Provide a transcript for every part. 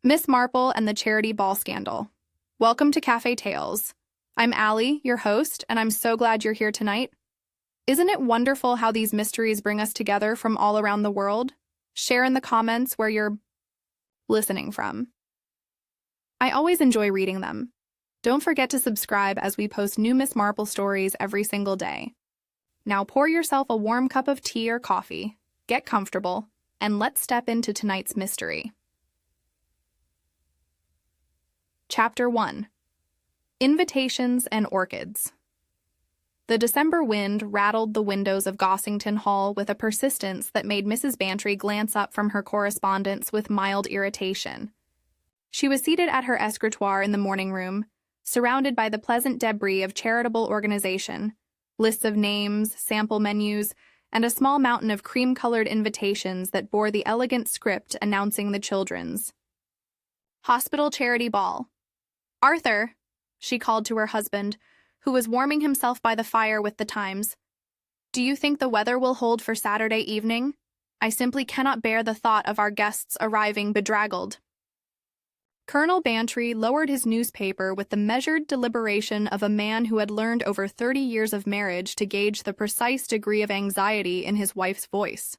Miss Marple and the Charity Ball Scandal. Welcome to Cafe Tales. I'm Allie, your host, and I'm so glad you're here tonight. Isn't it wonderful how these mysteries bring us together from all around the world? Share in the comments where you're listening from. I always enjoy reading them. Don't forget to subscribe as we post new Miss Marple stories every single day. Now pour yourself a warm cup of tea or coffee, get comfortable, and let's step into tonight's mystery. Chapter 1. Invitations and Orchids. The December wind rattled the windows of Gossington Hall with a persistence that made Mrs. Bantry glance up from her correspondence with mild irritation. She was seated at her escritoire in the morning room, surrounded by the pleasant debris of charitable organization, lists of names, sample menus, and a small mountain of cream-colored invitations that bore the elegant script announcing the children's Hospital Charity Ball. "Arthur," she called to her husband, who was warming himself by the fire with the Times, "do you think the weather will hold for Saturday evening? I simply cannot bear the thought of our guests arriving bedraggled." Colonel Bantry lowered his newspaper with the measured deliberation of a man who had learned over 30 years of marriage to gauge the precise degree of anxiety in his wife's voice.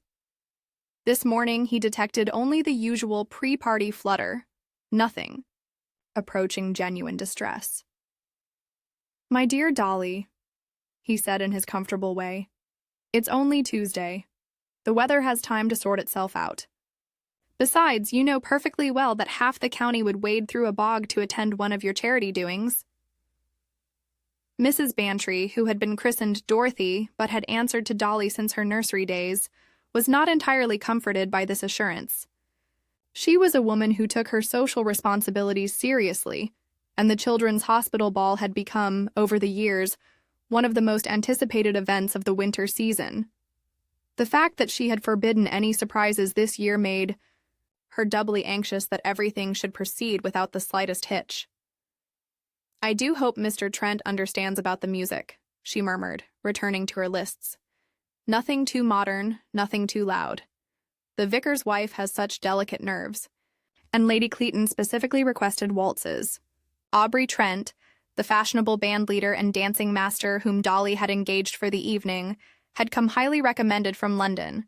This morning he detected only the usual pre-party flutter. Nothing approaching genuine distress. "My dear Dolly," he said in his comfortable way, "it's only Tuesday. The weather has time to sort itself out. Besides, you know perfectly well that half the county would wade through a bog to attend one of your charity doings." Mrs. Bantry, who had been christened Dorothy but had answered to Dolly since her nursery days, was not entirely comforted by this assurance. She was a woman who took her social responsibilities seriously, and the children's hospital ball had become, over the years, one of the most anticipated events of the winter season. The fact that she had forbidden any surprises this year made her doubly anxious that everything should proceed without the slightest hitch. "I do hope Mr. Trent understands about the music," she murmured, returning to her lists. "Nothing too modern, nothing too loud. The vicar's wife has such delicate nerves." And Lady Cleaton specifically requested waltzes. Aubrey Trent, the fashionable band leader and dancing master whom Dolly had engaged for the evening, had come highly recommended from London.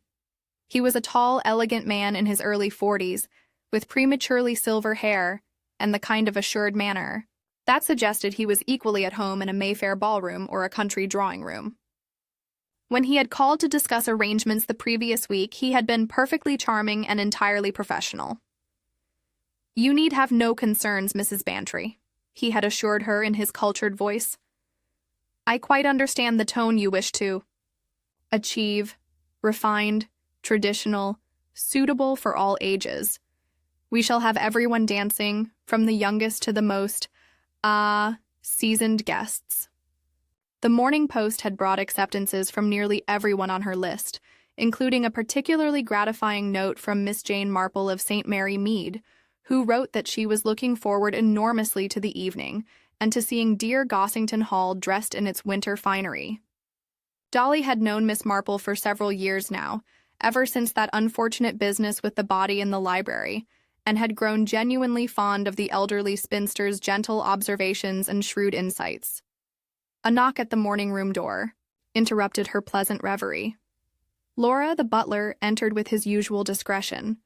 He was a tall, elegant man in his early 40s, with prematurely silver hair and the kind of assured manner that suggested he was equally at home in a Mayfair ballroom or a country drawing room. When he had called to discuss arrangements the previous week, he had been perfectly charming and entirely professional. "You need have no concerns, Mrs. Bantry," he had assured her in his cultured voice. "I quite understand the tone you wish to achieve, refined, traditional, suitable for all ages. We shall have everyone dancing, from the youngest to the most, seasoned guests." The Morning Post had brought acceptances from nearly everyone on her list, including a particularly gratifying note from Miss Jane Marple of St. Mary Mead, who wrote that she was looking forward enormously to the evening and to seeing dear Gossington Hall dressed in its winter finery. Dolly had known Miss Marple for several years now, ever since that unfortunate business with the body in the library, and had grown genuinely fond of the elderly spinster's gentle observations and shrewd insights. A knock at the morning-room door interrupted her pleasant reverie. Laura, the butler, entered with his usual discretion.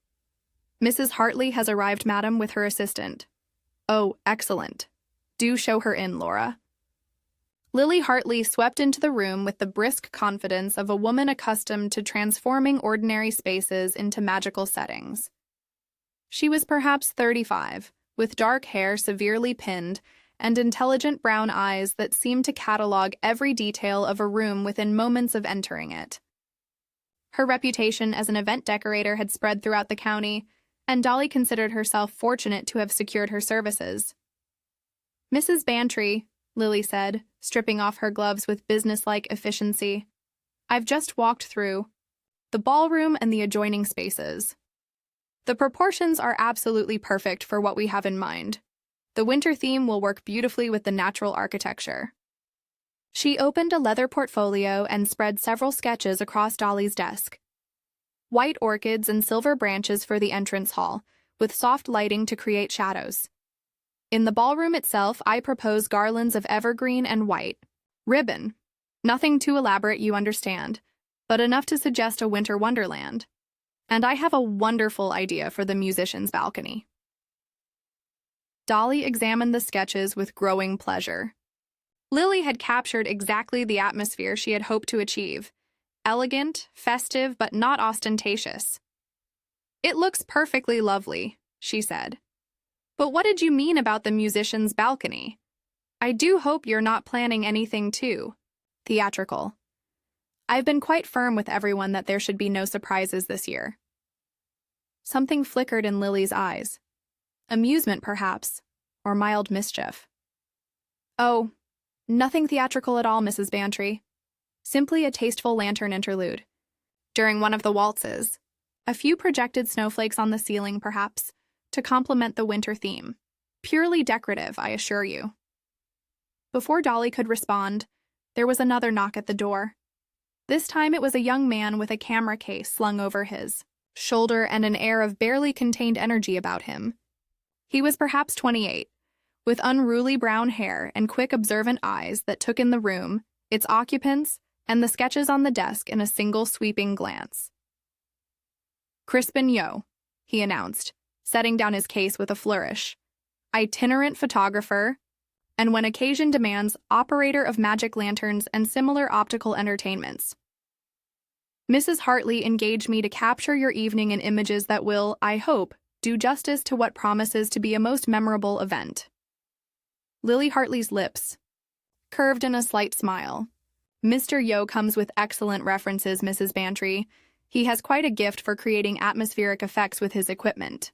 "Mrs. Hartley has arrived, madam, with her assistant." "Oh, excellent. Do show her in, Laura." Lily Hartley swept into the room with the brisk confidence of a woman accustomed to transforming ordinary spaces into magical settings. She was perhaps 35, with dark hair severely pinned and intelligent brown eyes that seemed to catalogue every detail of a room within moments of entering it. Her reputation as an event decorator had spread throughout the county, and Dolly considered herself fortunate to have secured her services. "Mrs. Bantry," Lily said, stripping off her gloves with businesslike efficiency, "I've just walked through the ballroom and the adjoining spaces. The proportions are absolutely perfect for what we have in mind. The winter theme will work beautifully with the natural architecture." She opened a leather portfolio and spread several sketches across Dolly's desk. White orchids and silver branches for the entrance hall, with soft lighting to create shadows. In the ballroom itself, I propose garlands of evergreen and white ribbon. Nothing too elaborate, you understand, but enough to suggest a winter wonderland. And I have a wonderful idea for the musician's balcony. Dolly examined the sketches with growing pleasure. Lily had captured exactly the atmosphere she had hoped to achieve. Elegant, festive, but not ostentatious. "It looks perfectly lovely," she said. "But what did you mean about the musician's balcony? I do hope you're not planning anything too theatrical. I've been quite firm with everyone that there should be no surprises this year." Something flickered in Lily's eyes. Amusement, perhaps, or mild mischief. "Oh, nothing theatrical at all, Mrs. Bantry. Simply a tasteful lantern interlude. During one of the waltzes, a few projected snowflakes on the ceiling, perhaps, to complement the winter theme. Purely decorative, I assure you." Before Dolly could respond, there was another knock at the door. This time it was a young man with a camera case slung over his shoulder and an air of barely contained energy about him. He was perhaps 28, with unruly brown hair and quick, observant eyes that took in the room, its occupants, and the sketches on the desk in a single sweeping glance. "Crispin Yo," he announced, setting down his case with a flourish. "Itinerant photographer, and when occasion demands, operator of magic lanterns and similar optical entertainments. Mrs. Hartley engaged me to capture your evening in images that will, I hope, do justice to what promises to be a most memorable event." Lily Hartley's lips curved in a slight smile. "Mr. Yo comes with excellent references, Mrs. Bantry. He has quite a gift for creating atmospheric effects with his equipment."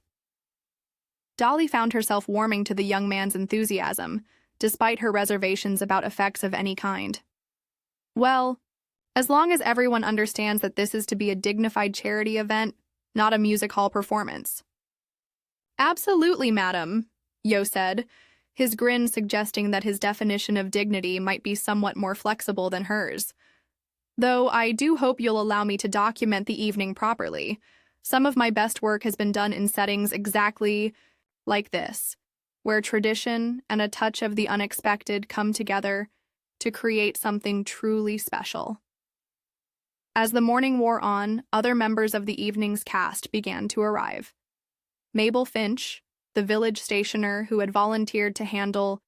Dolly found herself warming to the young man's enthusiasm, despite her reservations about effects of any kind. "Well, as long as everyone understands that this is to be a dignified charity event, not a music hall performance." "Absolutely, madam," Yo said, his grin suggesting that his definition of dignity might be somewhat more flexible than hers. "Though I do hope you'll allow me to document the evening properly. Some of my best work has been done in settings exactly like this, where tradition and a touch of the unexpected come together to create something truly special." As the morning wore on, other members of the evening's cast began to arrive. Mabel Finch, the village stationer who had volunteered to handle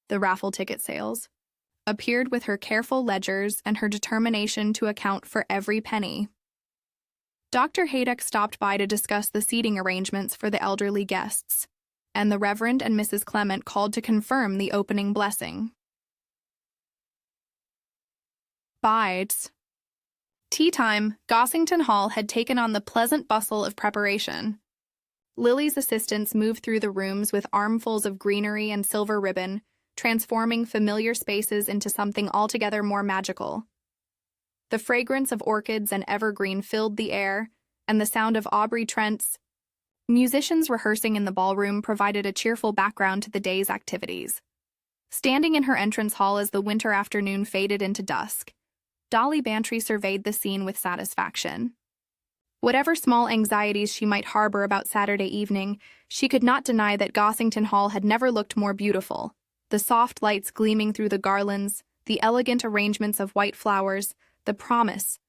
the raffle ticket sales, appeared with her careful ledgers and her determination to account for every penny. Dr. Haydock stopped by to discuss the seating arrangements for the elderly guests, and the Reverend and Mrs. Clement called to confirm the opening blessing. Bides. Tea time, Gossington Hall had taken on the pleasant bustle of preparation. Lily's assistants moved through the rooms with armfuls of greenery and silver ribbon, transforming familiar spaces into something altogether more magical. The fragrance of orchids and evergreen filled the air, and the sound of Aubrey Trent's musicians rehearsing in the ballroom provided a cheerful background to the day's activities. Standing in her entrance hall as the winter afternoon faded into dusk, Dolly Bantry surveyed the scene with satisfaction. Whatever small anxieties she might harbor about Saturday evening, she could not deny that Gossington Hall had never looked more beautiful. The soft lights gleaming through the garlands, the elegant arrangements of white flowers, the promise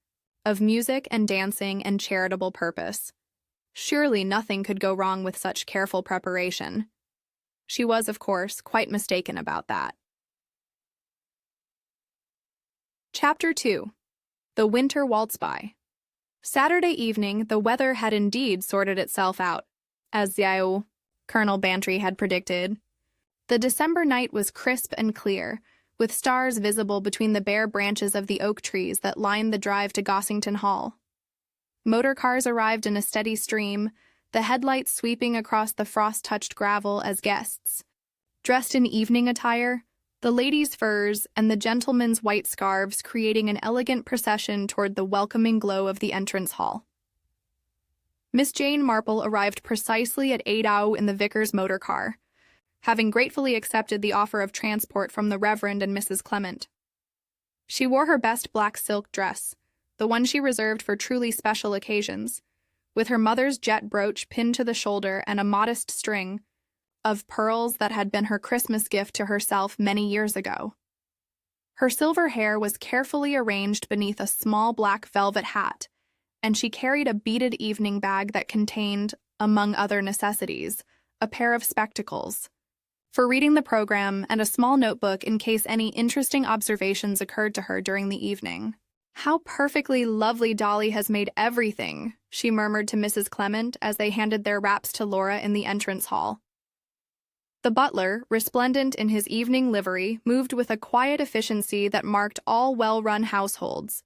of music and dancing and charitable purpose. Surely nothing could go wrong with such careful preparation. She was, of course, quite mistaken about that. Chapter 2. The Winter Waltz By. Saturday evening, the weather had indeed sorted itself out, as Colonel Bantry had predicted. The December night was crisp and clear, with stars visible between the bare branches of the oak trees that lined the drive to Gossington Hall. Motor cars arrived in a steady stream, the headlights sweeping across the frost-touched gravel as guests, dressed in evening attire, the ladies' furs and the gentlemen's white scarves creating an elegant procession toward the welcoming glow of the entrance hall. Miss Jane Marple arrived precisely at 8 hours in the vicar's motor car, having gratefully accepted the offer of transport from the Reverend and Mrs. Clement. She wore her best black silk dress, the one she reserved for truly special occasions, with her mother's jet brooch pinned to the shoulder and a modest string of pearls that had been her Christmas gift to herself many years ago. Her silver hair was carefully arranged beneath a small black velvet hat, and she carried a beaded evening bag that contained, among other necessities, a pair of spectacles for reading the program and a small notebook in case any interesting observations occurred to her during the evening. "How perfectly lovely Dolly has made everything," she murmured to Mrs. Clement as they handed their wraps to Laura in the entrance hall. The butler, resplendent in his evening livery, moved with a quiet efficiency that marked all well-run households,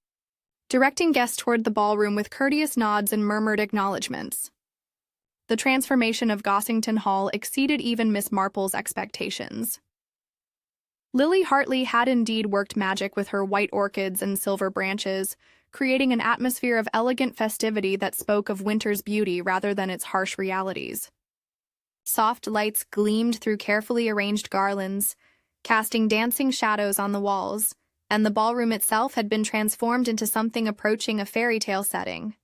directing guests toward the ballroom with courteous nods and murmured acknowledgments. The transformation of Gossington Hall exceeded even Miss Marple's expectations. Lily Hartley had indeed worked magic with her white orchids and silver branches, creating an atmosphere of elegant festivity that spoke of winter's beauty rather than its harsh realities. Soft lights gleamed through carefully arranged garlands, casting dancing shadows on the walls, and the ballroom itself had been transformed into something approaching a fairy tale setting.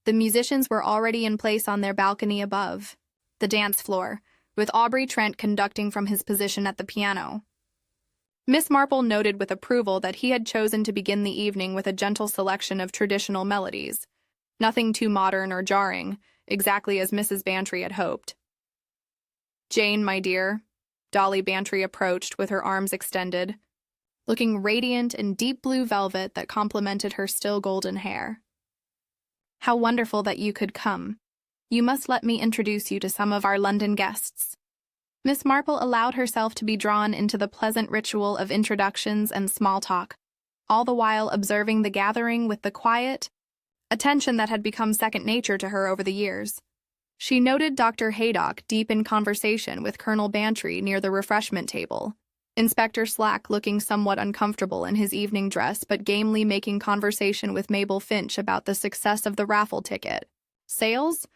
The musicians were already in place on their balcony above the dance floor, with Aubrey Trent conducting from his position at the piano. Miss Marple noted with approval that he had chosen to begin the evening with a gentle selection of traditional melodies, nothing too modern or jarring, exactly as Mrs. Bantry had hoped. "Jane, my dear," Dolly Bantry approached with her arms extended, looking radiant in deep blue velvet that complemented her still golden hair. "How wonderful that you could come. You must let me introduce you to some of our London guests." Miss Marple allowed herself to be drawn into the pleasant ritual of introductions and small talk, all the while observing the gathering with the quiet attention that had become second nature to her over the years. She noted Dr. Haydock deep in conversation with Colonel Bantry near the refreshment table, Inspector Slack looking somewhat uncomfortable in his evening dress but gamely making conversation with Mabel Finch about the success of the raffle ticket sales,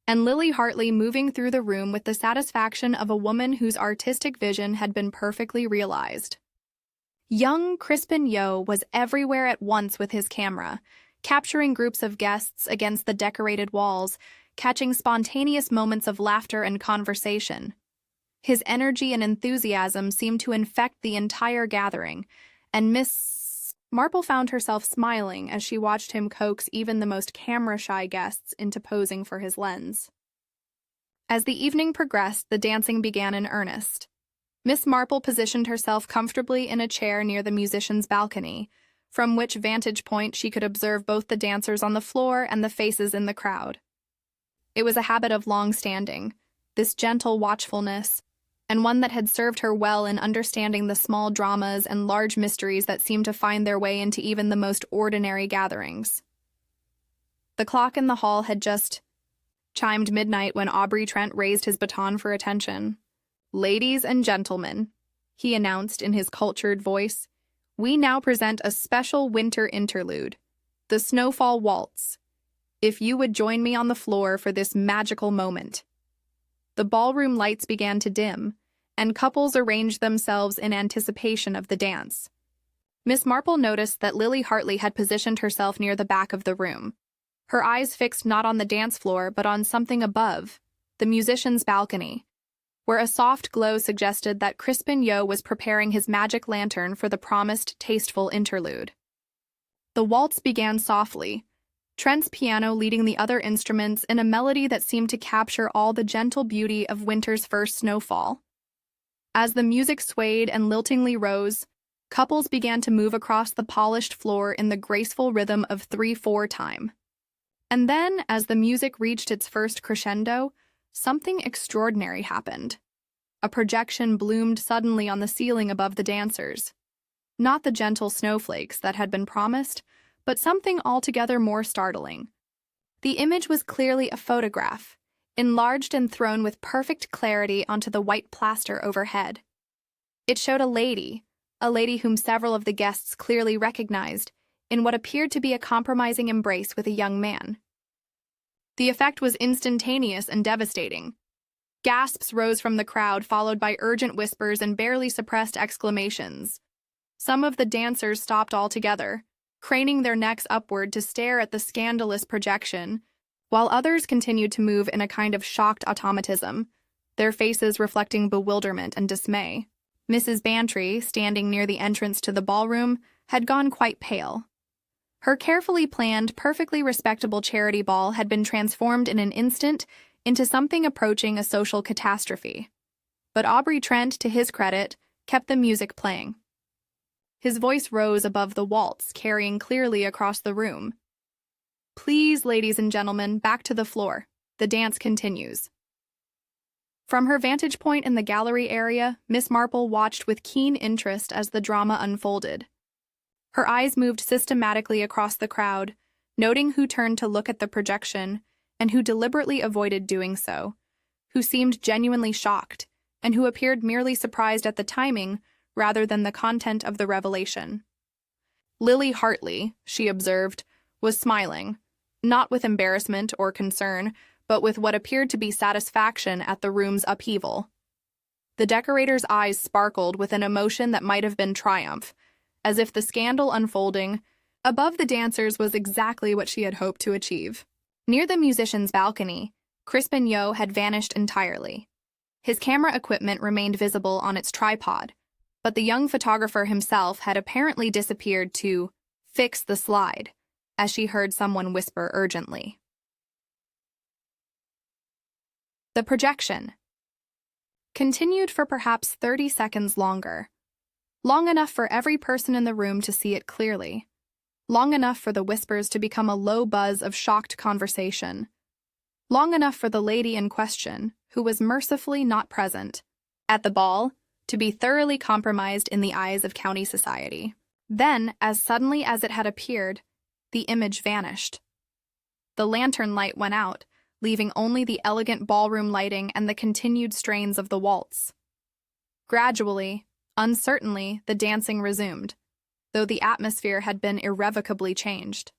and Lily Hartley moving through the room with the satisfaction of a woman whose artistic vision had been perfectly realized. Young Crispin Yo was everywhere at once with his camera, capturing groups of guests against the decorated walls, catching spontaneous moments of laughter and conversation. His energy and enthusiasm seemed to infect the entire gathering, and Miss Marple found herself smiling as she watched him coax even the most camera-shy guests into posing for his lens. As the evening progressed, the dancing began in earnest. Miss Marple positioned herself comfortably in a chair near the musicians' balcony, from which vantage point she could observe both the dancers on the floor and the faces in the crowd. It was a habit of long standing, this gentle watchfulness, and one that had served her well in understanding the small dramas and large mysteries that seemed to find their way into even the most ordinary gatherings. The clock in the hall had just chimed midnight when Aubrey Trent raised his baton for attention. "Ladies and gentlemen," he announced in his cultured voice, "we now present a special winter interlude, the Snowfall Waltz. If you would join me on the floor for this magical moment." The ballroom lights began to dim, and couples arranged themselves in anticipation of the dance. Miss Marple noticed that Lily Hartley had positioned herself near the back of the room, her eyes fixed not on the dance floor but on something above, the musicians' balcony, where a soft glow suggested that Crispin Yo was preparing his magic lantern for the promised tasteful interlude. The waltz began softly, Trent's piano leading the other instruments in a melody that seemed to capture all the gentle beauty of winter's first snowfall. As the music swayed and liltingly rose, couples began to move across the polished floor in the graceful rhythm of 3/4 time. And then, as the music reached its first crescendo, something extraordinary happened. A projection bloomed suddenly on the ceiling above the dancers. Not the gentle snowflakes that had been promised, but something altogether more startling. The image was clearly a photograph, enlarged and thrown with perfect clarity onto the white plaster overhead. It showed a lady whom several of the guests clearly recognized, in what appeared to be a compromising embrace with a young man. The effect was instantaneous and devastating. Gasps rose from the crowd, followed by urgent whispers and barely suppressed exclamations. Some of the dancers stopped altogether, craning their necks upward to stare at the scandalous projection, while others continued to move in a kind of shocked automatism, their faces reflecting bewilderment and dismay. Mrs. Bantry, standing near the entrance to the ballroom, had gone quite pale. Her carefully planned, perfectly respectable charity ball had been transformed in an instant into something approaching a social catastrophe. But Aubrey Trent, to his credit, kept the music playing. His voice rose above the waltz, carrying clearly across the room. "Please, ladies and gentlemen, back to the floor. The dance continues." From her vantage point in the gallery area, Miss Marple watched with keen interest as the drama unfolded. Her eyes moved systematically across the crowd, noting who turned to look at the projection and who deliberately avoided doing so, who seemed genuinely shocked, and who appeared merely surprised at the timing rather than the content of the revelation. Lily Hartley, she observed, was smiling, not with embarrassment or concern, but with what appeared to be satisfaction at the room's upheaval. The decorator's eyes sparkled with an emotion that might have been triumph, as if the scandal unfolding above the dancers was exactly what she had hoped to achieve. Near the musician's balcony, Crispin Yo had vanished entirely. His camera equipment remained visible on its tripod, but the young photographer himself had apparently disappeared to fix the slide, as she heard someone whisper urgently. The projection continued for perhaps 30 seconds longer, long enough for every person in the room to see it clearly, long enough for the whispers to become a low buzz of shocked conversation, long enough for the lady in question, who was mercifully not present at the ball, to be thoroughly compromised in the eyes of county society. Then, as suddenly as it had appeared, the image vanished. The lantern light went out, leaving only the elegant ballroom lighting and the continued strains of the waltz. Gradually, uncertainly, the dancing resumed, though the atmosphere had been irrevocably changed.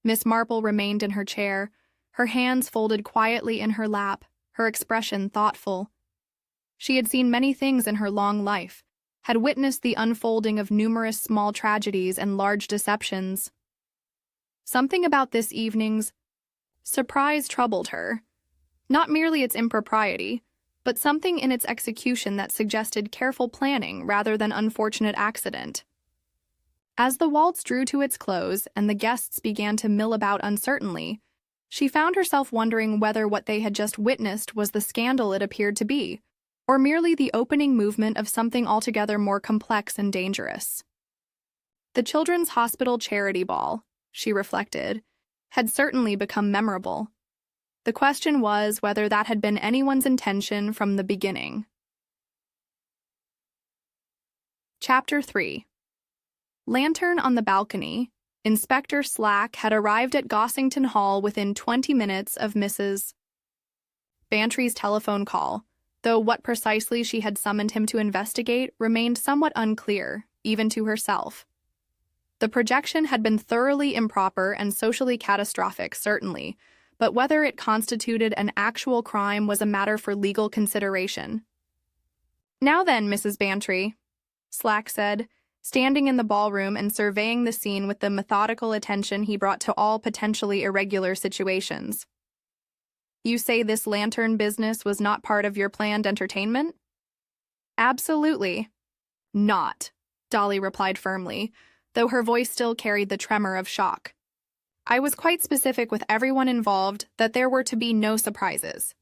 Miss Marple remained in her chair, her hands folded quietly in her lap, her expression thoughtful. She had seen many things in her long life, had witnessed the unfolding of numerous small tragedies and large deceptions. Something about this evening's surprise troubled her, not merely its impropriety, but something in its execution that suggested careful planning rather than unfortunate accident. As the waltz drew to its close and the guests began to mill about uncertainly, she found herself wondering whether what they had just witnessed was the scandal it appeared to be, or merely the opening movement of something altogether more complex and dangerous. The Children's Hospital Charity Ball, she reflected, had certainly become memorable. The question was whether that had been anyone's intention from the beginning. Chapter 3. Lantern on the balcony. Inspector Slack had arrived at Gossington Hall within 20 minutes of Mrs. Bantry's telephone call, though what precisely she had summoned him to investigate remained somewhat unclear, even to herself. The projection had been thoroughly improper and socially catastrophic, certainly, but whether it constituted an actual crime was a matter for legal consideration. "Now then, Mrs. Bantry," Slack said, standing in the ballroom and surveying the scene with the methodical attention he brought to all potentially irregular situations. "You say this lantern business was not part of your planned entertainment?" "Absolutely not," Dolly replied firmly, though her voice still carried the tremor of shock. "I was quite specific with everyone involved that there were to be no surprises.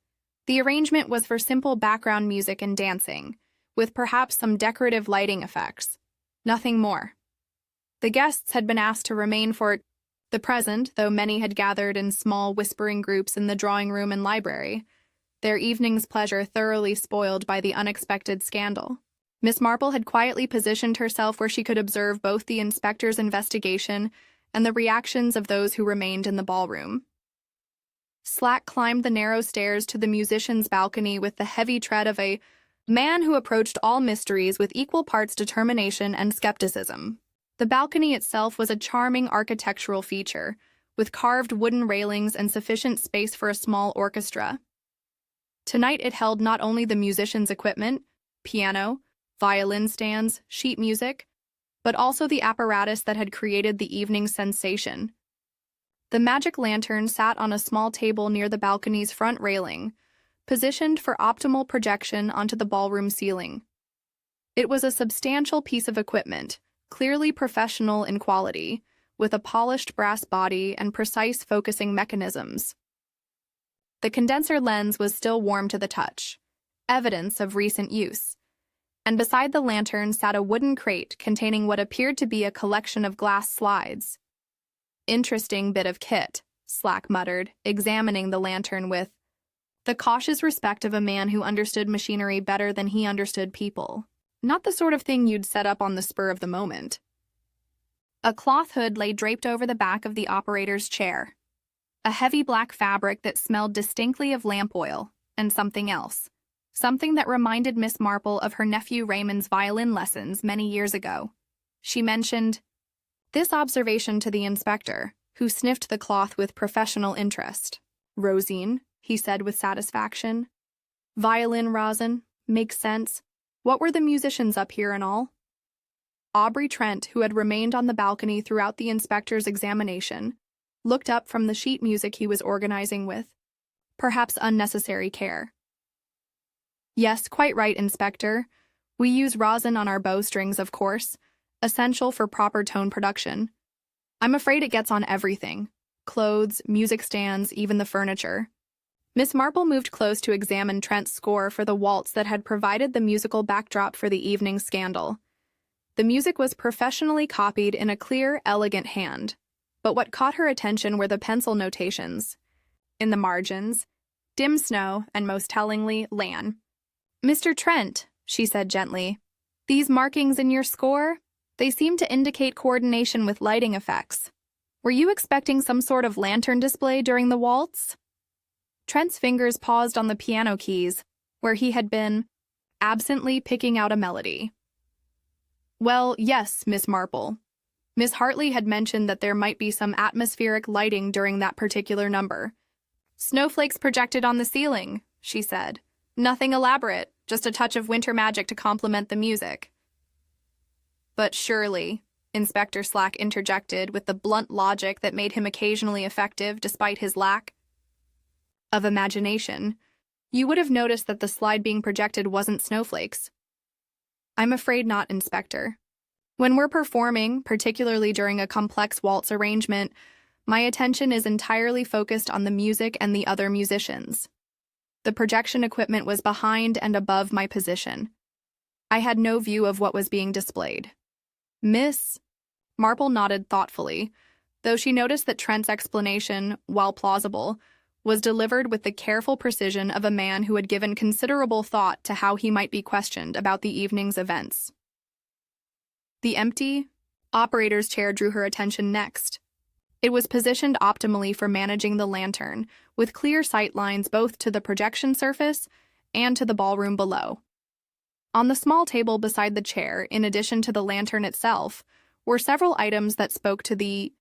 The arrangement was for simple background music and dancing, with perhaps some decorative lighting effects. Nothing more. The guests had been asked to remain for the present, though many had gathered in small whispering groups in the drawing room and library, their evening's pleasure thoroughly spoiled by the unexpected scandal. Miss Marple had quietly positioned herself where she could observe both the inspector's investigation and the reactions of those who remained in the ballroom. Slack climbed the narrow stairs to the musician's balcony with the heavy tread of a man who approached all mysteries with equal parts determination and skepticism. The balcony itself was a charming architectural feature, with carved wooden railings and sufficient space for a small orchestra. Tonight it held not only the musician's equipment, piano, violin stands, sheet music, but also the apparatus that had created the evening's sensation. The magic lantern sat on a small table near the balcony's front railing, positioned for optimal projection onto the ballroom ceiling. It was a substantial piece of equipment, clearly professional in quality, with a polished brass body and precise focusing mechanisms. The condenser lens was still warm to the touch, evidence of recent use, and beside the lantern sat a wooden crate containing what appeared to be a collection of glass slides. "Interesting bit of kit," Slack muttered, examining the lantern with the cautious respect of a man who understood machinery better than he understood people. Not the sort of thing you'd set up on the spur of the moment. A cloth hood lay draped over the back of the operator's chair. A heavy black fabric that smelled distinctly of lamp oil, and something else. Something that reminded Miss Marple of her nephew Raymond's violin lessons many years ago. She mentioned this observation to the inspector, who sniffed the cloth with professional interest. "Rosine," he said with satisfaction. "Violin rosin. Makes sense. What were the musicians up here and all?" Aubrey Trent, who had remained on the balcony throughout the inspector's examination, looked up from the sheet music he was organizing with perhaps unnecessary care. "Yes, quite right, Inspector. We use rosin on our bowstrings, of course, essential for proper tone production. I'm afraid it gets on everything. Clothes, music stands, even the furniture." Miss Marple moved close to examine Trent's score for the waltz that had provided the musical backdrop for the evening's scandal. The music was professionally copied in a clear, elegant hand, but what caught her attention were the pencil notations. In the margins, "Dim snow," and most tellingly, "Lan." "Mr. Trent," she said gently, "these markings in your score, they seem to indicate coordination with lighting effects. Were you expecting some sort of lantern display during the waltz?" Trent's fingers paused on the piano keys, where he had been absently picking out a melody. "Well, yes, Miss Marple. Miss Hartley had mentioned that there might be some atmospheric lighting during that particular number. Snowflakes projected on the ceiling," she said. "Nothing elaborate, just a touch of winter magic to complement the music." "But surely," Inspector Slack interjected with the blunt logic that made him occasionally effective despite his lack of imagination, "you would have noticed that the slide being projected wasn't snowflakes." "I'm afraid not, Inspector. When we're performing, particularly during a complex waltz arrangement, my attention is entirely focused on the music and the other musicians. The projection equipment was behind and above my position. I had no view of what was being displayed." "Miss..." Marple nodded thoughtfully, though she noticed that Trent's explanation, while plausible, was delivered with the careful precision of a man who had given considerable thought to how he might be questioned about the evening's events. The empty operator's chair drew her attention next. It was positioned optimally for managing the lantern, with clear sight lines both to the projection surface and to the ballroom below. On the small table beside the chair, in addition to the lantern itself, were several items that spoke to the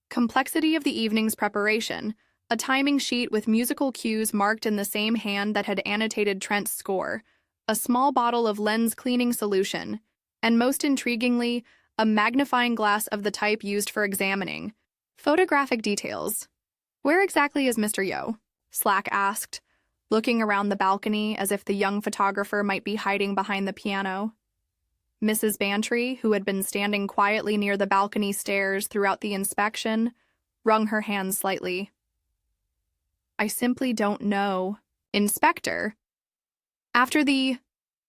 complexity of the evening's preparation: a timing sheet with musical cues marked in the same hand that had annotated Trent's score, a small bottle of lens cleaning solution, and most intriguingly, a magnifying glass of the type used for examining photographic details. "Where exactly is Mr. Yo?" Slack asked, looking around the balcony as if the young photographer might be hiding behind the piano. Mrs. Bantry, who had been standing quietly near the balcony stairs throughout the inspection, wrung her hands slightly. "I simply don't know, Inspector. After the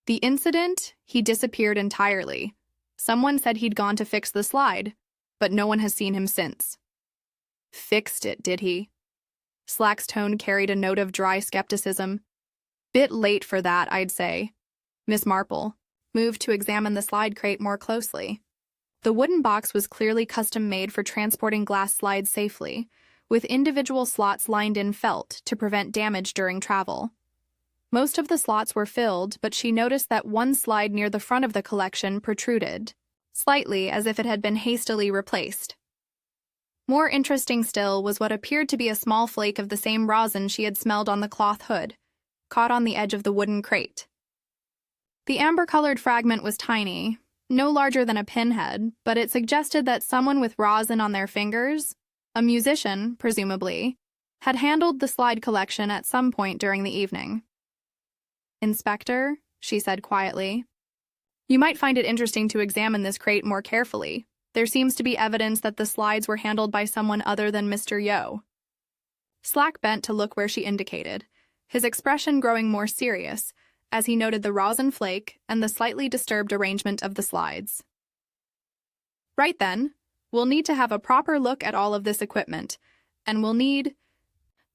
incident, he disappeared entirely. Someone said he'd gone to fix the slide, but no one has seen him since." "Fixed it, did he?" Slack's tone carried a note of dry skepticism. "Bit late for that, I'd say." Miss Marple moved to examine the slide crate more closely. The wooden box was clearly custom-made for transporting glass slides safely, with individual slots lined in felt to prevent damage during travel. Most of the slots were filled, but she noticed that one slide near the front of the collection protruded, slightly as if it had been hastily replaced. More interesting still was what appeared to be a small flake of the same rosin she had smelled on the cloth hood, caught on the edge of the wooden crate. The amber-colored fragment was tiny, no larger than a pinhead, but it suggested that someone with rosin on their fingers, a musician, presumably, had handled the slide collection at some point during the evening. "Inspector," she said quietly, "you might find it interesting to examine this crate more carefully. There seems to be evidence that the slides were handled by someone other than Mr. Yo." Slack bent to look where she indicated, his expression growing more serious as he noted the rosin flake and the slightly disturbed arrangement of the slides. "Right then, we'll need to have a proper look at all of this equipment, and we'll need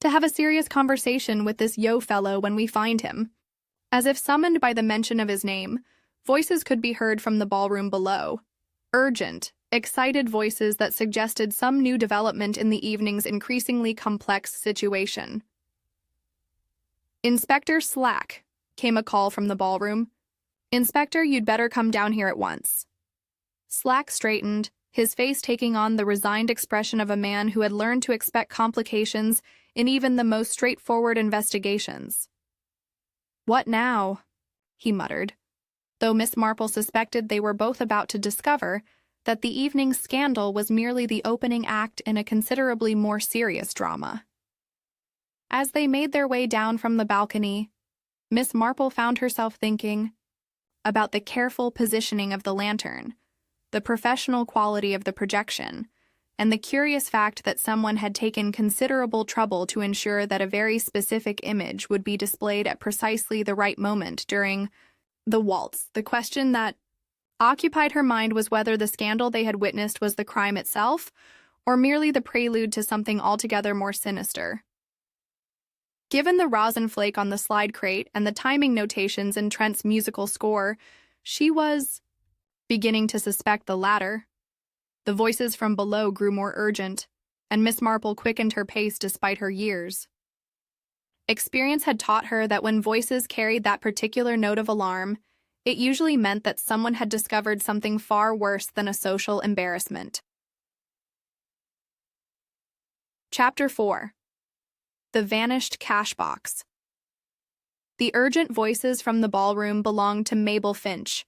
to have a serious conversation with this Yo fellow when we find him." As if summoned by the mention of his name, voices could be heard from the ballroom below. Urgent, excited voices that suggested some new development in the evening's increasingly complex situation. "Inspector Slack," came a call from the ballroom. "Inspector, you'd better come down here at once." Slack straightened, his face taking on the resigned expression of a man who had learned to expect complications in even the most straightforward investigations. "What now?" he muttered, though Miss Marple suspected they were both about to discover that the evening's scandal was merely the opening act in a considerably more serious drama. As they made their way down from the balcony, Miss Marple found herself thinking about the careful positioning of the lantern, the professional quality of the projection, and the curious fact that someone had taken considerable trouble to ensure that a very specific image would be displayed at precisely the right moment during the waltz. The question that occupied her mind was whether the scandal they had witnessed was the crime itself, or merely the prelude to something altogether more sinister. Given the rosin flake on the slide crate and the timing notations in Trent's musical score, she was beginning to suspect the latter. The voices from below grew more urgent, and Miss Marple quickened her pace despite her years. Experience had taught her that when voices carried that particular note of alarm, it usually meant that someone had discovered something far worse than a social embarrassment. Chapter 4. The Vanished Cash Box. The urgent voices from the ballroom belonged to Mabel Finch,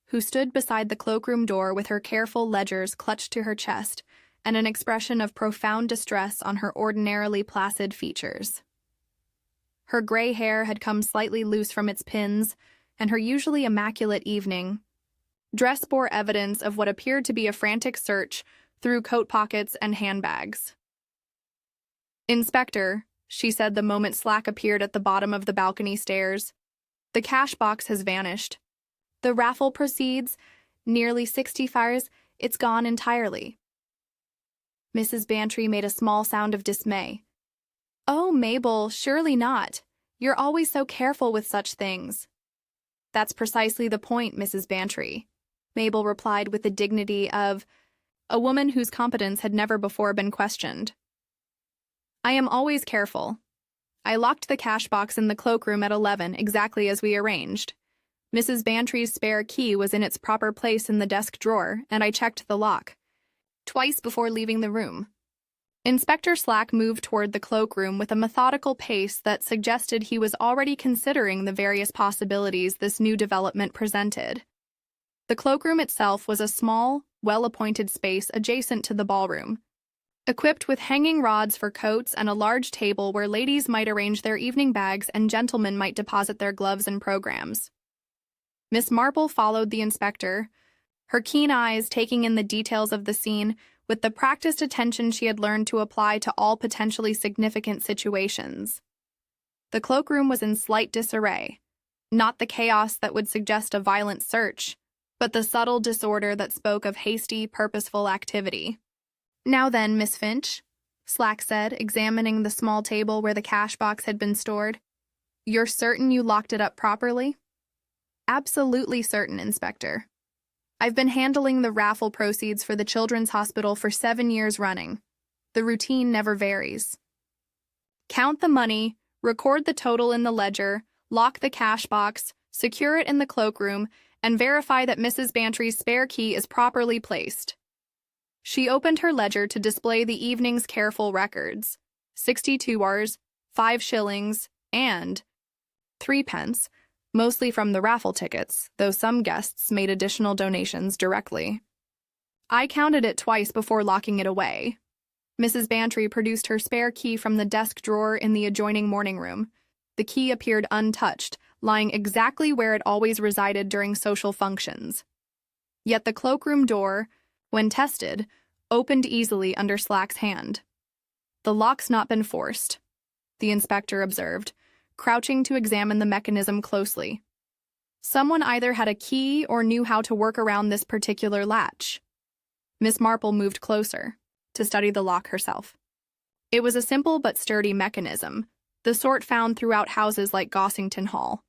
who stood beside the cloakroom door with her careful ledgers clutched to her chest and an expression of profound distress on her ordinarily placid features. Her gray hair had come slightly loose from its pins, and her usually immaculate evening dress bore evidence of what appeared to be a frantic search through coat pockets and handbags. "Inspector," she said the moment Slack appeared at the bottom of the balcony stairs, "the cash box has vanished. The raffle proceeds, nearly 60 fires, it's gone entirely." Mrs. Bantry made a small sound of dismay. "Oh, Mabel, surely not. You're always so careful with such things." "That's precisely the point, Mrs. Bantry," Mabel replied with the dignity of a woman whose competence had never before been questioned. "I am always careful. I locked the cash box in the cloakroom at 11, exactly as we arranged. Mrs. Bantry's spare key was in its proper place in the desk drawer, and I checked the lock twice before leaving the room." Inspector Slack moved toward the cloakroom with a methodical pace that suggested he was already considering the various possibilities this new development presented. The cloakroom itself was a small, well-appointed space adjacent to the ballroom, equipped with hanging rods for coats and a large table where ladies might arrange their evening bags and gentlemen might deposit their gloves and programs. Miss Marple followed the inspector, her keen eyes taking in the details of the scene with the practiced attention she had learned to apply to all potentially significant situations. The cloakroom was in slight disarray, not the chaos that would suggest a violent search, but the subtle disorder that spoke of hasty, purposeful activity. "Now then, Miss Finch," Slack said, examining the small table where the cash box had been stored, "you're certain you locked it up properly?" "Absolutely certain, Inspector. I've been handling the raffle proceeds for the Children's Hospital for 7 years running. The routine never varies. Count the money, record the total in the ledger, lock the cash box, secure it in the cloakroom, and verify that Mrs. Bantry's spare key is properly placed." She opened her ledger to display the evening's careful records: 62 Rs, 5 shillings, and 3 pence, mostly from the raffle tickets, though some guests made additional donations directly. "I counted it twice before locking it away," Mrs. Bantry produced her spare key from the desk drawer in the adjoining morning room. The key appeared untouched, lying exactly where it always resided during social functions. Yet the cloakroom door, when tested, opened easily under Slack's hand. "The lock's not been forced," the inspector observed, crouching to examine the mechanism closely. "Someone either had a key or knew how to work around this particular latch." Miss Marple moved closer to study the lock herself. It was a simple but sturdy mechanism, the sort found throughout houses like Gossington Hall.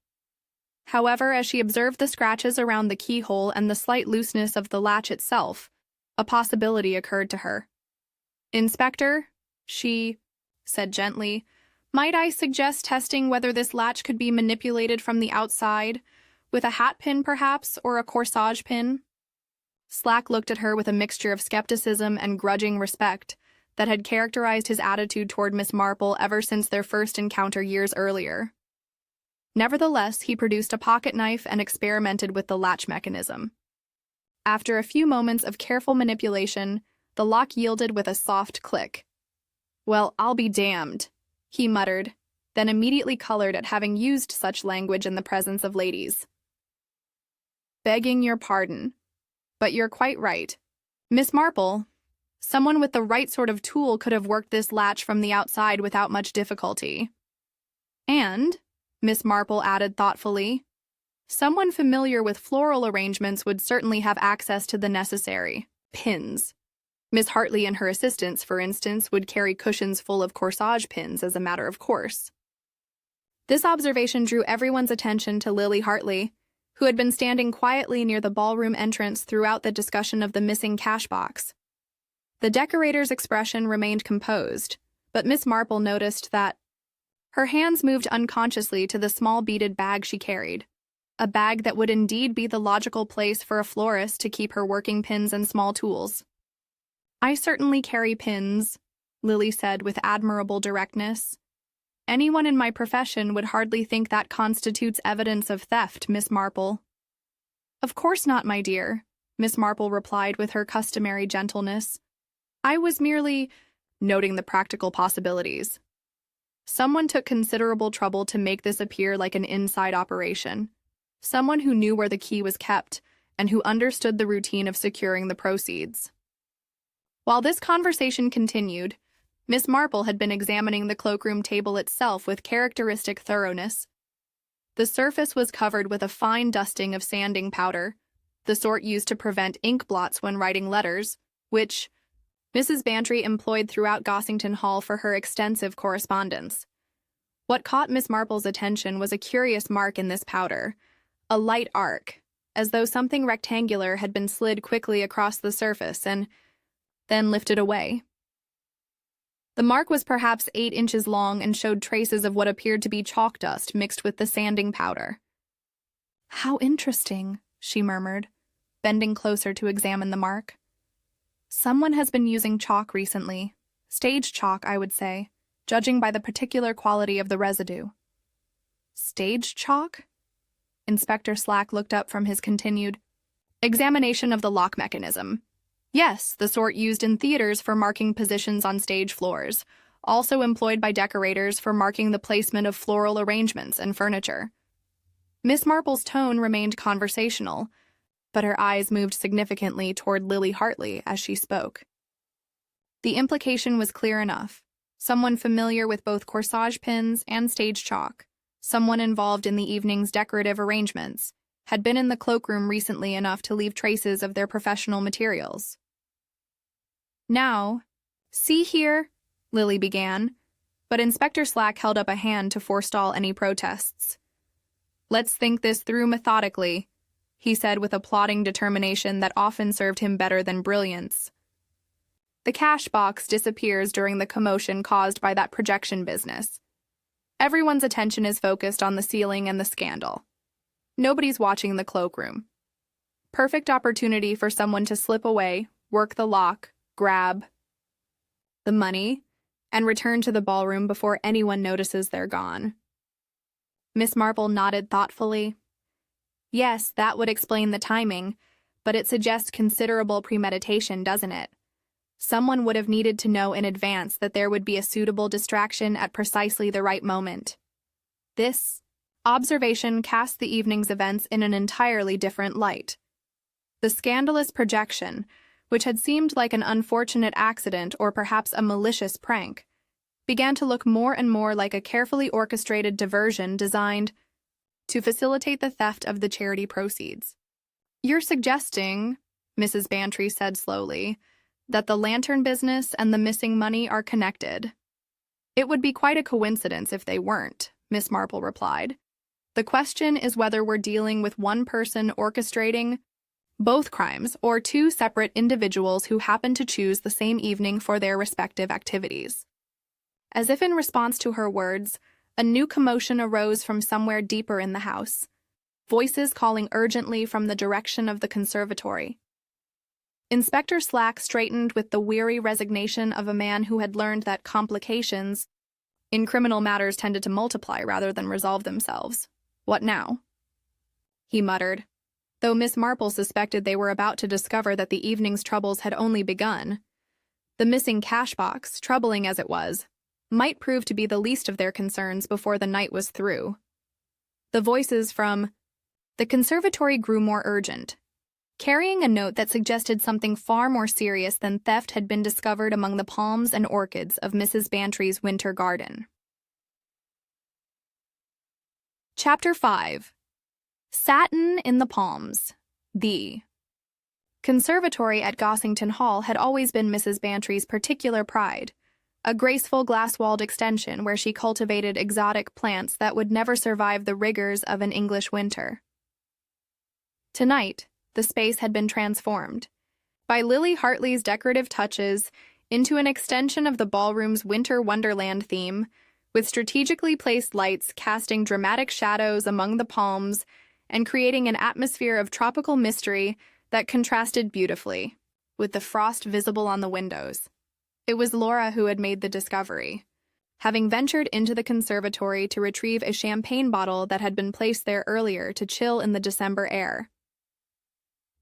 However, as she observed the scratches around the keyhole and the slight looseness of the latch itself, a possibility occurred to her. "Inspector," she said gently, "might I suggest testing whether this latch could be manipulated from the outside, with a hat pin perhaps, or a corsage pin?" Slack looked at her with a mixture of skepticism and grudging respect that had characterized his attitude toward Miss Marple ever since their first encounter years earlier. Nevertheless, he produced a pocket knife and experimented with the latch mechanism. After a few moments of careful manipulation, the lock yielded with a soft click. "Well, I'll be damned," he muttered, then immediately colored at having used such language in the presence of ladies. "Begging your pardon, but you're quite right. Miss Marple, someone with the right sort of tool could have worked this latch from the outside without much difficulty. And," Miss Marple added thoughtfully, "someone familiar with floral arrangements would certainly have access to the necessary pins. Miss Hartley and her assistants, for instance, would carry cushions full of corsage pins as a matter of course." This observation drew everyone's attention to Lily Hartley, who had been standing quietly near the ballroom entrance throughout the discussion of the missing cash box. The decorator's expression remained composed, but Miss Marple noticed that her hands moved unconsciously to the small beaded bag she carried, a bag that would indeed be the logical place for a florist to keep her working pins and small tools. "I certainly carry pins," Lily said with admirable directness. "Anyone in my profession would hardly think that constitutes evidence of theft, Miss Marple." "Of course not, my dear," Miss Marple replied with her customary gentleness. "I was merely noting the practical possibilities. Someone took considerable trouble to make this appear like an inside operation. Someone who knew where the key was kept and who understood the routine of securing the proceeds." While this conversation continued, Miss Marple had been examining the cloakroom table itself with characteristic thoroughness. The surface was covered with a fine dusting of sanding powder, the sort used to prevent ink blots when writing letters, which Mrs. Bantry employed throughout Gossington Hall for her extensive correspondence. What caught Miss Marple's attention was a curious mark in this powder, a light arc, as though something rectangular had been slid quickly across the surface and then lifted away. The mark was perhaps 8 inches long and showed traces of what appeared to be chalk dust mixed with the sanding powder. "How interesting," she murmured, bending closer to examine the mark. "Someone has been using chalk recently. Stage chalk, I would say, judging by the particular quality of the residue." "Stage chalk?" Inspector Slack looked up from his continued examination of the lock mechanism. "Yes, the sort used in theaters for marking positions on stage floors, also employed by decorators for marking the placement of floral arrangements and furniture." Miss Marple's tone remained conversational, but her eyes moved significantly toward Lily Hartley as she spoke. The implication was clear enough. Someone familiar with both corsage pins and stage chalk, someone involved in the evening's decorative arrangements, had been in the cloakroom recently enough to leave traces of their professional materials. "Now, see here," Lily began, but Inspector Slack held up a hand to forestall any protests. "Let's think this through methodically," he said with a plodding determination that often served him better than brilliance. "The cash box disappears during the commotion caused by that projection business. Everyone's attention is focused on the ceiling and the scandal. Nobody's watching the cloakroom. Perfect opportunity for someone to slip away, work the lock, grab the money, and return to the ballroom before anyone notices they're gone." Miss Marple nodded thoughtfully. "Yes, that would explain the timing, but it suggests considerable premeditation, doesn't it? Someone would have needed to know in advance that there would be a suitable distraction at precisely the right moment. This observation cast the evening's events in an entirely different light. The scandalous projection, which had seemed like an unfortunate accident or perhaps a malicious prank, began to look more and more like a carefully orchestrated diversion designed to facilitate the theft of the charity proceeds. "You're suggesting," Mrs. Bantry said slowly, "that the lantern business and the missing money are connected." "It would be quite a coincidence if they weren't," Miss Marple replied. "The question is whether we're dealing with one person orchestrating both crimes or two separate individuals who happen to choose the same evening for their respective activities." As if in response to her words, a new commotion arose from somewhere deeper in the house, voices calling urgently from the direction of the conservatory. Inspector Slack straightened with the weary resignation of a man who had learned that complications in criminal matters tended to multiply rather than resolve themselves. "What now?" he muttered, though Miss Marple suspected they were about to discover that the evening's troubles had only begun. The missing cash box, troubling as it was, might prove to be the least of their concerns before the night was through. The voices from the conservatory grew more urgent, carrying a note that suggested something far more serious than theft had been discovered among the palms and orchids of Mrs. Bantry's winter garden. Chapter 5. Satin in the Palms. The conservatory at Gossington Hall had always been Mrs. Bantry's particular pride, a graceful glass-walled extension where she cultivated exotic plants that would never survive the rigors of an English winter. Tonight, the space had been transformed, by Lily Hartley's decorative touches, into an extension of the ballroom's winter wonderland theme, with strategically placed lights casting dramatic shadows among the palms and creating an atmosphere of tropical mystery that contrasted beautifully with the frost visible on the windows. It was Laura who had made the discovery, having ventured into the conservatory to retrieve a champagne bottle that had been placed there earlier to chill in the December air.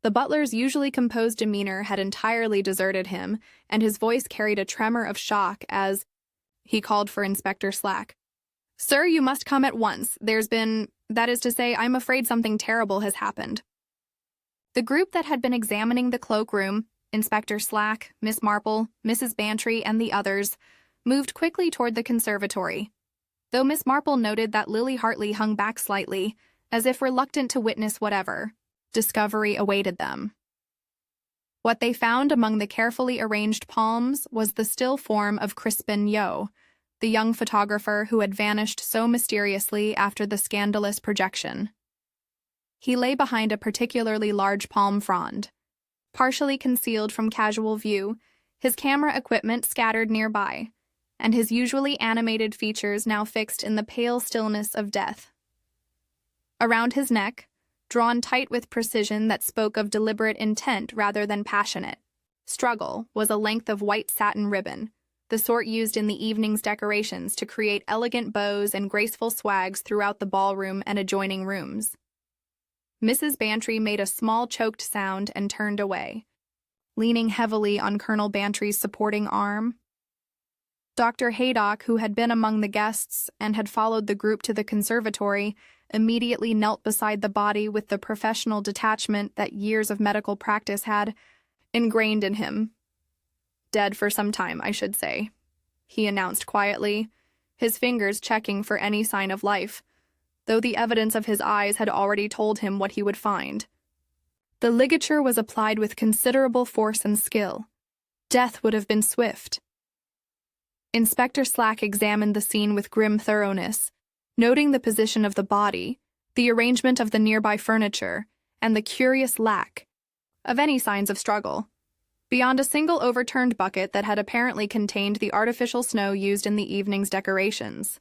The butler's usually composed demeanor had entirely deserted him, and his voice carried a tremor of shock as he called for Inspector Slack. "Sir, you must come at once. That is to say, I'm afraid something terrible has happened." The group that had been examining the cloakroom, Inspector Slack, Miss Marple, Mrs. Bantry, and the others, moved quickly toward the conservatory, though Miss Marple noted that Lily Hartley hung back slightly, as if reluctant to witness whatever discovery awaited them. What they found among the carefully arranged palms was the still form of Crispin Yo, the young photographer who had vanished so mysteriously after the scandalous projection. He lay behind a particularly large palm frond, partially concealed from casual view, his camera equipment scattered nearby, and his usually animated features now fixed in the pale stillness of death. Around his neck, drawn tight with precision that spoke of deliberate intent rather than passionate struggle, was a length of white satin ribbon, the sort used in the evening's decorations to create elegant bows and graceful swags throughout the ballroom and adjoining rooms. Mrs. Bantry made a small choked sound and turned away, leaning heavily on Colonel Bantry's supporting arm. Dr. Haydock, who had been among the guests and had followed the group to the conservatory, immediately knelt beside the body with the professional detachment that years of medical practice had ingrained in him. "Dead for some time, I should say," he announced quietly, his fingers checking for any sign of life, though the evidence of his eyes had already told him what he would find. The ligature was applied with considerable force and skill. Death would have been swift. Inspector Slack examined the scene with grim thoroughness, noting the position of the body, the arrangement of the nearby furniture, and the curious lack of any signs of struggle, beyond a single overturned bucket that had apparently contained the artificial snow used in the evening's decorations.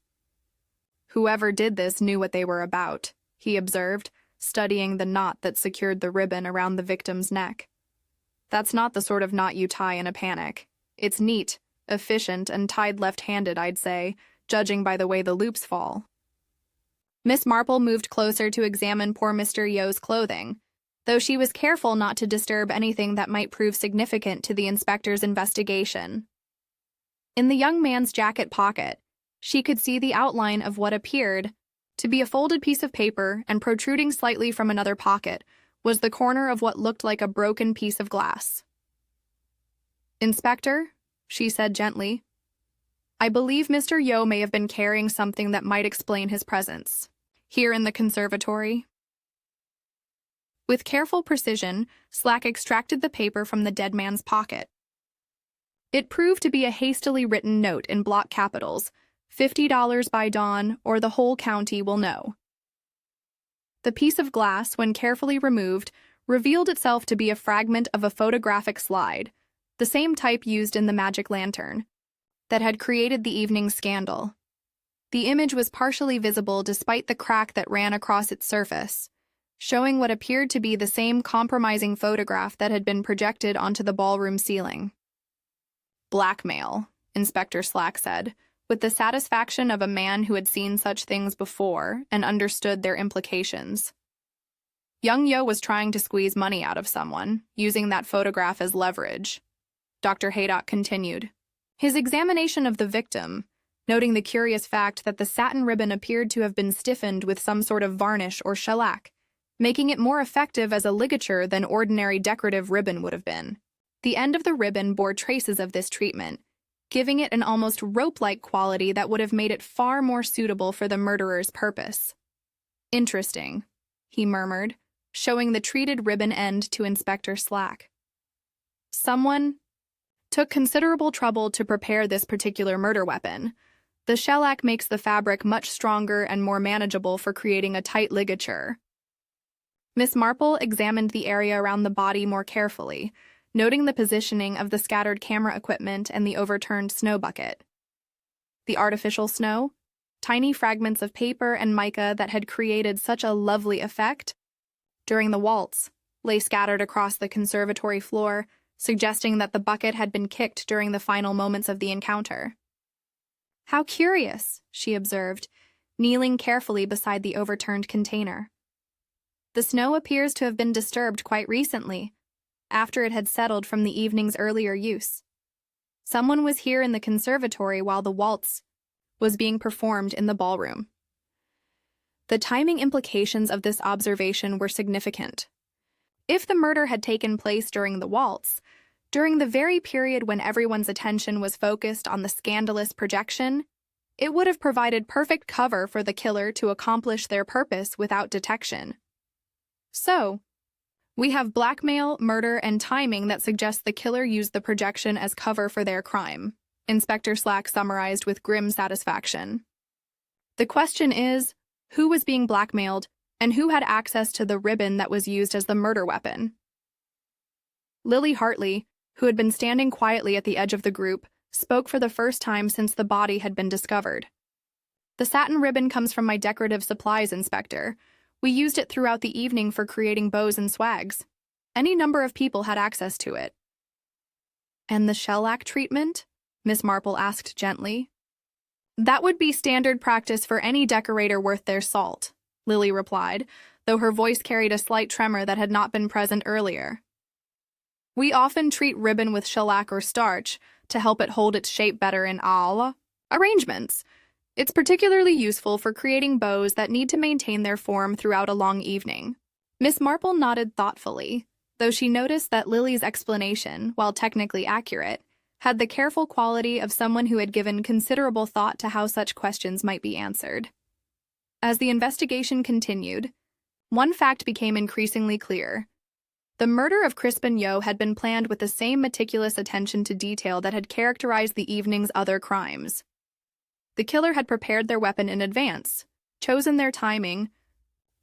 "Whoever did this knew what they were about," he observed, studying the knot that secured the ribbon around the victim's neck. "That's not the sort of knot you tie in a panic. It's neat, efficient, and tied left-handed, I'd say, judging by the way the loops fall." Miss Marple moved closer to examine poor Mr. Yo's clothing, though she was careful not to disturb anything that might prove significant to the inspector's investigation. In the young man's jacket pocket, she could see the outline of what appeared to be a folded piece of paper, and protruding slightly from another pocket was the corner of what looked like a broken piece of glass. "Inspector," she said gently, "I believe Mr. Yo may have been carrying something that might explain his presence here in the conservatory." With careful precision, Slack extracted the paper from the dead man's pocket. It proved to be a hastily written note in block capitals, $50 by dawn, or the whole county will know. The piece of glass, when carefully removed, revealed itself to be a fragment of a photographic slide, the same type used in the magic lantern, that had created the evening's scandal. The image was partially visible despite the crack that ran across its surface, showing what appeared to be the same compromising photograph that had been projected onto the ballroom ceiling. "Blackmail," Inspector Slack said, with the satisfaction of a man who had seen such things before and understood their implications. "Young Yo was trying to squeeze money out of someone, using that photograph as leverage," Dr. Haydock continued. His examination of the victim, noting the curious fact that the satin ribbon appeared to have been stiffened with some sort of varnish or shellac, making it more effective as a ligature than ordinary decorative ribbon would have been. The end of the ribbon bore traces of this treatment, giving it an almost rope-like quality that would have made it far more suitable for the murderer's purpose. "Interesting," he murmured, showing the treated ribbon end to Inspector Slack. "Someone took considerable trouble to prepare this particular murder weapon. The shellac makes the fabric much stronger and more manageable for creating a tight ligature." Miss Marple examined the area around the body more carefully, noting the positioning of the scattered camera equipment and the overturned snow bucket. The artificial snow, tiny fragments of paper and mica that had created such a lovely effect during the waltz, lay scattered across the conservatory floor, suggesting that the bucket had been kicked during the final moments of the encounter. "How curious," she observed, kneeling carefully beside the overturned container. "The snow appears to have been disturbed quite recently, after it had settled from the evening's earlier use. Someone was here in the conservatory while the waltz was being performed in the ballroom." The timing implications of this observation were significant. If the murder had taken place during the waltz, during the very period when everyone's attention was focused on the scandalous projection, it would have provided perfect cover for the killer to accomplish their purpose without detection. So, we have blackmail, murder, and timing that suggests the killer used the projection as cover for their crime, Inspector Slack summarized with grim satisfaction. "The question is, who was being blackmailed, and who had access to the ribbon that was used as the murder weapon?" Lily Hartley, who had been standing quietly at the edge of the group, spoke for the first time since the body had been discovered. "The satin ribbon comes from my decorative supplies, Inspector. We used it throughout the evening for creating bows and swags. Any number of people had access to it." "And the shellac treatment?" Miss Marple asked gently. "That would be standard practice for any decorator worth their salt," Lily replied, though her voice carried a slight tremor that had not been present earlier. "We often treat ribbon with shellac or starch to help it hold its shape better in all arrangements. It's particularly useful for creating bows that need to maintain their form throughout a long evening." Miss Marple nodded thoughtfully, though she noticed that Lily's explanation, while technically accurate, had the careful quality of someone who had given considerable thought to how such questions might be answered. As the investigation continued, one fact became increasingly clear. The murder of Crispin Yo had been planned with the same meticulous attention to detail that had characterized the evening's other crimes. The killer had prepared their weapon in advance, chosen their timing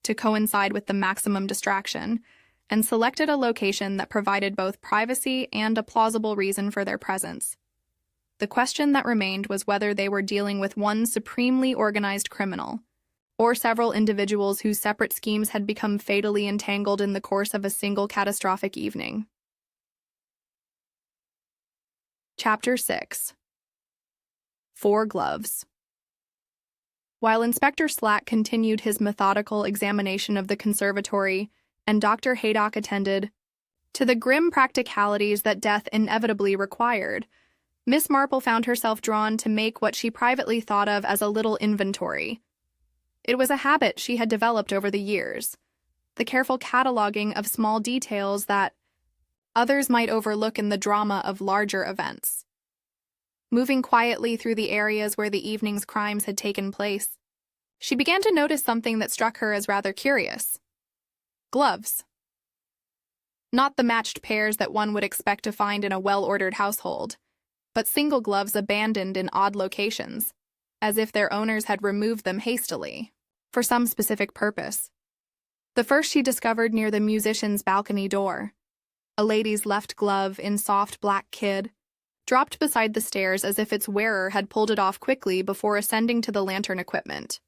to coincide with the maximum distraction, and selected a location that provided both privacy and a plausible reason for their presence. The question that remained was whether they were dealing with one supremely organized criminal, or several individuals whose separate schemes had become fatally entangled in the course of a single catastrophic evening. Chapter 6. 4 Gloves. While Inspector Slack continued his methodical examination of the conservatory, and Dr. Haydock attended to the grim practicalities that death inevitably required, Miss Marple found herself drawn to make what she privately thought of as a little inventory. It was a habit she had developed over the years, the careful cataloging of small details that others might overlook in the drama of larger events. Moving quietly through the areas where the evening's crimes had taken place, she began to notice something that struck her as rather curious. Gloves. Not the matched pairs that one would expect to find in a well-ordered household, but single gloves abandoned in odd locations, as if their owners had removed them hastily, for some specific purpose. The first she discovered near the musician's balcony door. A lady's left glove in soft black kid, dropped beside the stairs as if its wearer had pulled it off quickly before ascending to the lantern equipment.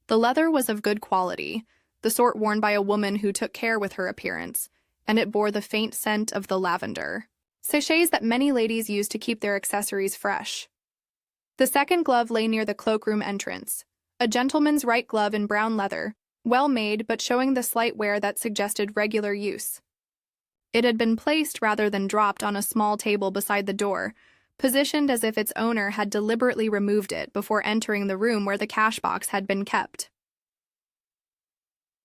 The leather was of good quality, the sort worn by a woman who took care with her appearance, and it bore the faint scent of the lavender, sachets that many ladies use to keep their accessories fresh. The second glove lay near the cloakroom entrance, a gentleman's right glove in brown leather, well made but showing the slight wear that suggested regular use. It had been placed rather than dropped on a small table beside the door, positioned as if its owner had deliberately removed it before entering the room where the cash box had been kept.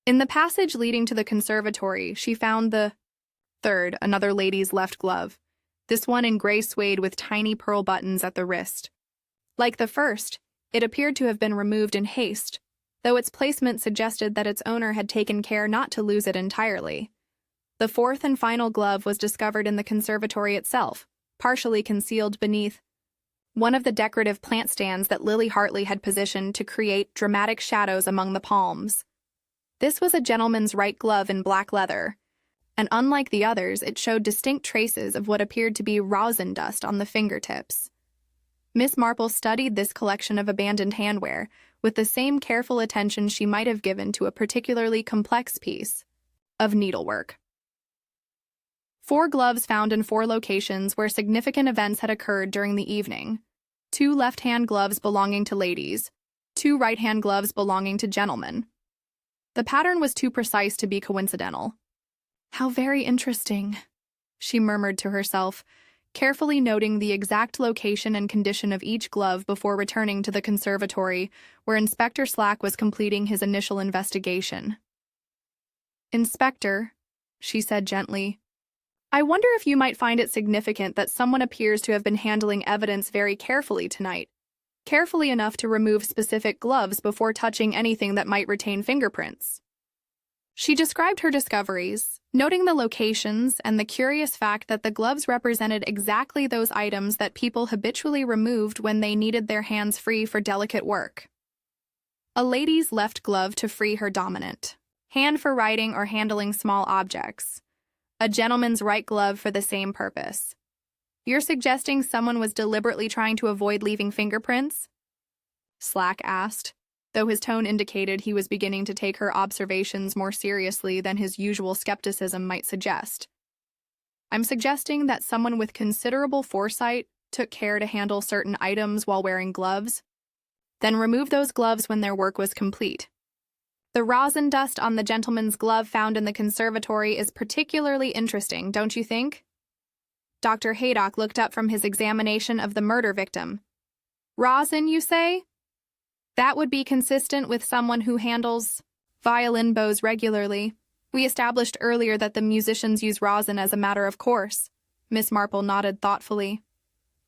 In the passage leading to the conservatory, she found the third, another lady's left glove, this one in gray suede with tiny pearl buttons at the wrist. Like the first, it appeared to have been removed in haste, though its placement suggested that its owner had taken care not to lose it entirely. The fourth and final glove was discovered in the conservatory itself, partially concealed beneath one of the decorative plant stands that Lily Hartley had positioned to create dramatic shadows among the palms. This was a gentleman's right glove in black leather, and unlike the others, it showed distinct traces of what appeared to be rosin dust on the fingertips. Miss Marple studied this collection of abandoned handwear with the same careful attention she might have given to a particularly complex piece of needlework. 4 gloves found in 4 locations where significant events had occurred during the evening. 2 left-hand gloves belonging to ladies, 2 right-hand gloves belonging to gentlemen. The pattern was too precise to be coincidental. "How very interesting," she murmured to herself, carefully noting the exact location and condition of each glove before returning to the conservatory, where Inspector Slack was completing his initial investigation. "Inspector," she said gently, "I wonder if you might find it significant that someone appears to have been handling evidence very carefully tonight, carefully enough to remove specific gloves before touching anything that might retain fingerprints." She described her discoveries, noting the locations and the curious fact that the gloves represented exactly those items that people habitually removed when they needed their hands free for delicate work. A lady's left glove to free her dominant hand for writing or handling small objects. A gentleman's right glove for the same purpose. "You're suggesting someone was deliberately trying to avoid leaving fingerprints?" Slack asked, though his tone indicated he was beginning to take her observations more seriously than his usual skepticism might suggest. "I'm suggesting that someone with considerable foresight took care to handle certain items while wearing gloves, then removed those gloves when their work was complete. The rosin dust on the gentleman's glove found in the conservatory is particularly interesting, don't you think?" Dr. Haydock looked up from his examination of the murder victim. "Rosin, you say? That would be consistent with someone who handles violin bows regularly. We established earlier that the musicians use rosin as a matter of course." Miss Marple nodded thoughtfully.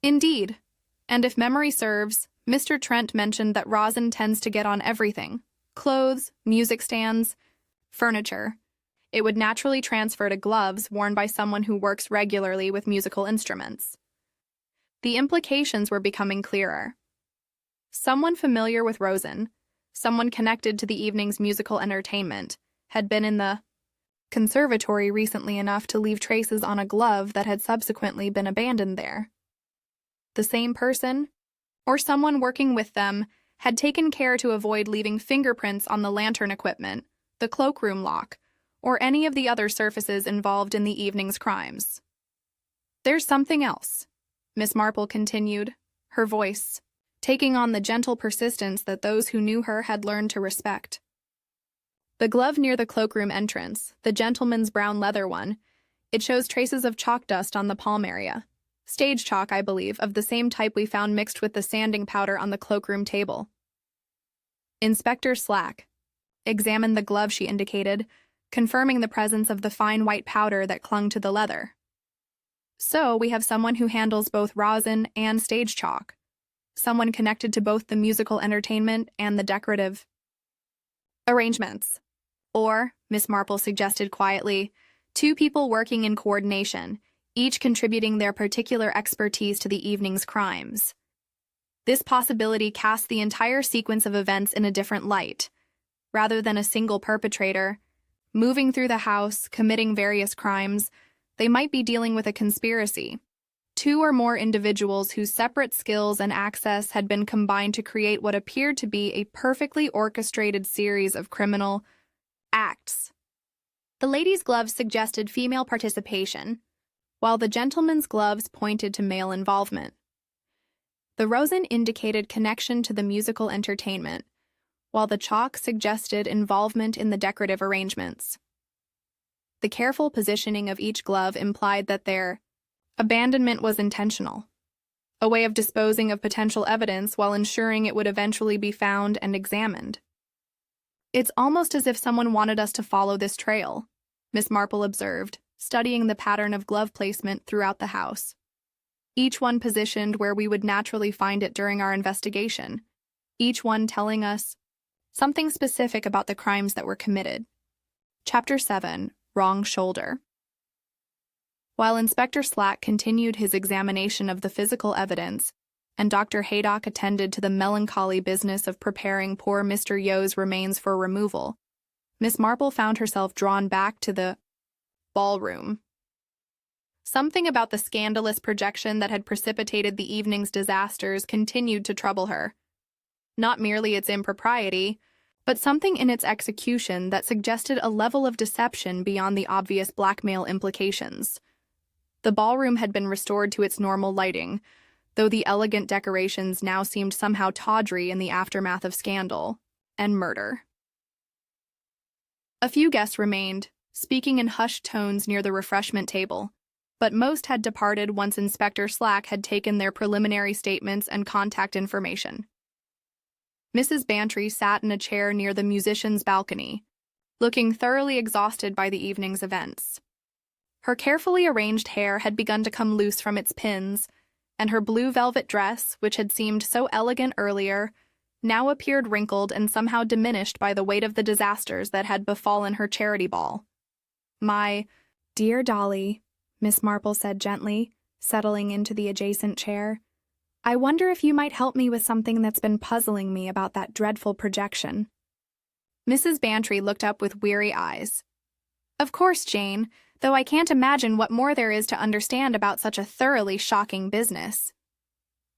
"Indeed. And if memory serves, Mr. Trent mentioned that rosin tends to get on everything. Clothes, music stands, furniture. It would naturally transfer to gloves worn by someone who works regularly with musical instruments." The implications were becoming clearer. Someone familiar with rosin, someone connected to the evening's musical entertainment, had been in the conservatory recently enough to leave traces on a glove that had subsequently been abandoned there. The same person, or someone working with them, had taken care to avoid leaving fingerprints on the lantern equipment, the cloakroom lock, or any of the other surfaces involved in the evening's crimes. "There's something else," Miss Marple continued, her voice taking on the gentle persistence that those who knew her had learned to respect. The glove near the cloakroom entrance, the gentleman's brown leather one, it shows traces of chalk dust on the palm area. Stage chalk, I believe, of the same type we found mixed with the sanding powder on the cloakroom table. Inspector Slack examined the glove she indicated, confirming the presence of the fine white powder that clung to the leather. So we have someone who handles both rosin and stage chalk, someone connected to both the musical entertainment and the decorative arrangements. Or, Miss Marple suggested quietly, two people working in coordination, each contributing their particular expertise to the evening's crimes. This possibility casts the entire sequence of events in a different light. Rather than a single perpetrator, moving through the house, committing various crimes, they might be dealing with a conspiracy. Two or more individuals whose separate skills and access had been combined to create what appeared to be a perfectly orchestrated series of criminal acts. The lady's gloves suggested female participation, while the gentleman's gloves pointed to male involvement. The rosin indicated connection to the musical entertainment, while the chalk suggested involvement in the decorative arrangements. The careful positioning of each glove implied that their abandonment was intentional, a way of disposing of potential evidence while ensuring it would eventually be found and examined. It's almost as if someone wanted us to follow this trail, Miss Marple observed, studying the pattern of glove placement throughout the house. Each one positioned where we would naturally find it during our investigation, each one telling us something specific about the crimes that were committed. Chapter 7, Wrong Shoulder. While Inspector Slack continued his examination of the physical evidence, and Dr. Haydock attended to the melancholy business of preparing poor Mr. Yo's remains for removal, Miss Marple found herself drawn back to the ballroom. Something about the scandalous projection that had precipitated the evening's disasters continued to trouble her. Not merely its impropriety, but something in its execution that suggested a level of deception beyond the obvious blackmail implications. The ballroom had been restored to its normal lighting, though the elegant decorations now seemed somehow tawdry in the aftermath of scandal and murder. A few guests remained, speaking in hushed tones near the refreshment table, but most had departed once Inspector Slack had taken their preliminary statements and contact information. Mrs. Bantry sat in a chair near the musician's balcony, looking thoroughly exhausted by the evening's events. Her carefully arranged hair had begun to come loose from its pins, and her blue velvet dress, which had seemed so elegant earlier, now appeared wrinkled and somehow diminished by the weight of the disasters that had befallen her charity ball. "My dear Dolly," Miss Marple said gently, settling into the adjacent chair, "I wonder if you might help me with something that's been puzzling me about that dreadful projection." Mrs. Bantry looked up with weary eyes. "Of course, Jane, though I can't imagine what more there is to understand about such a thoroughly shocking business."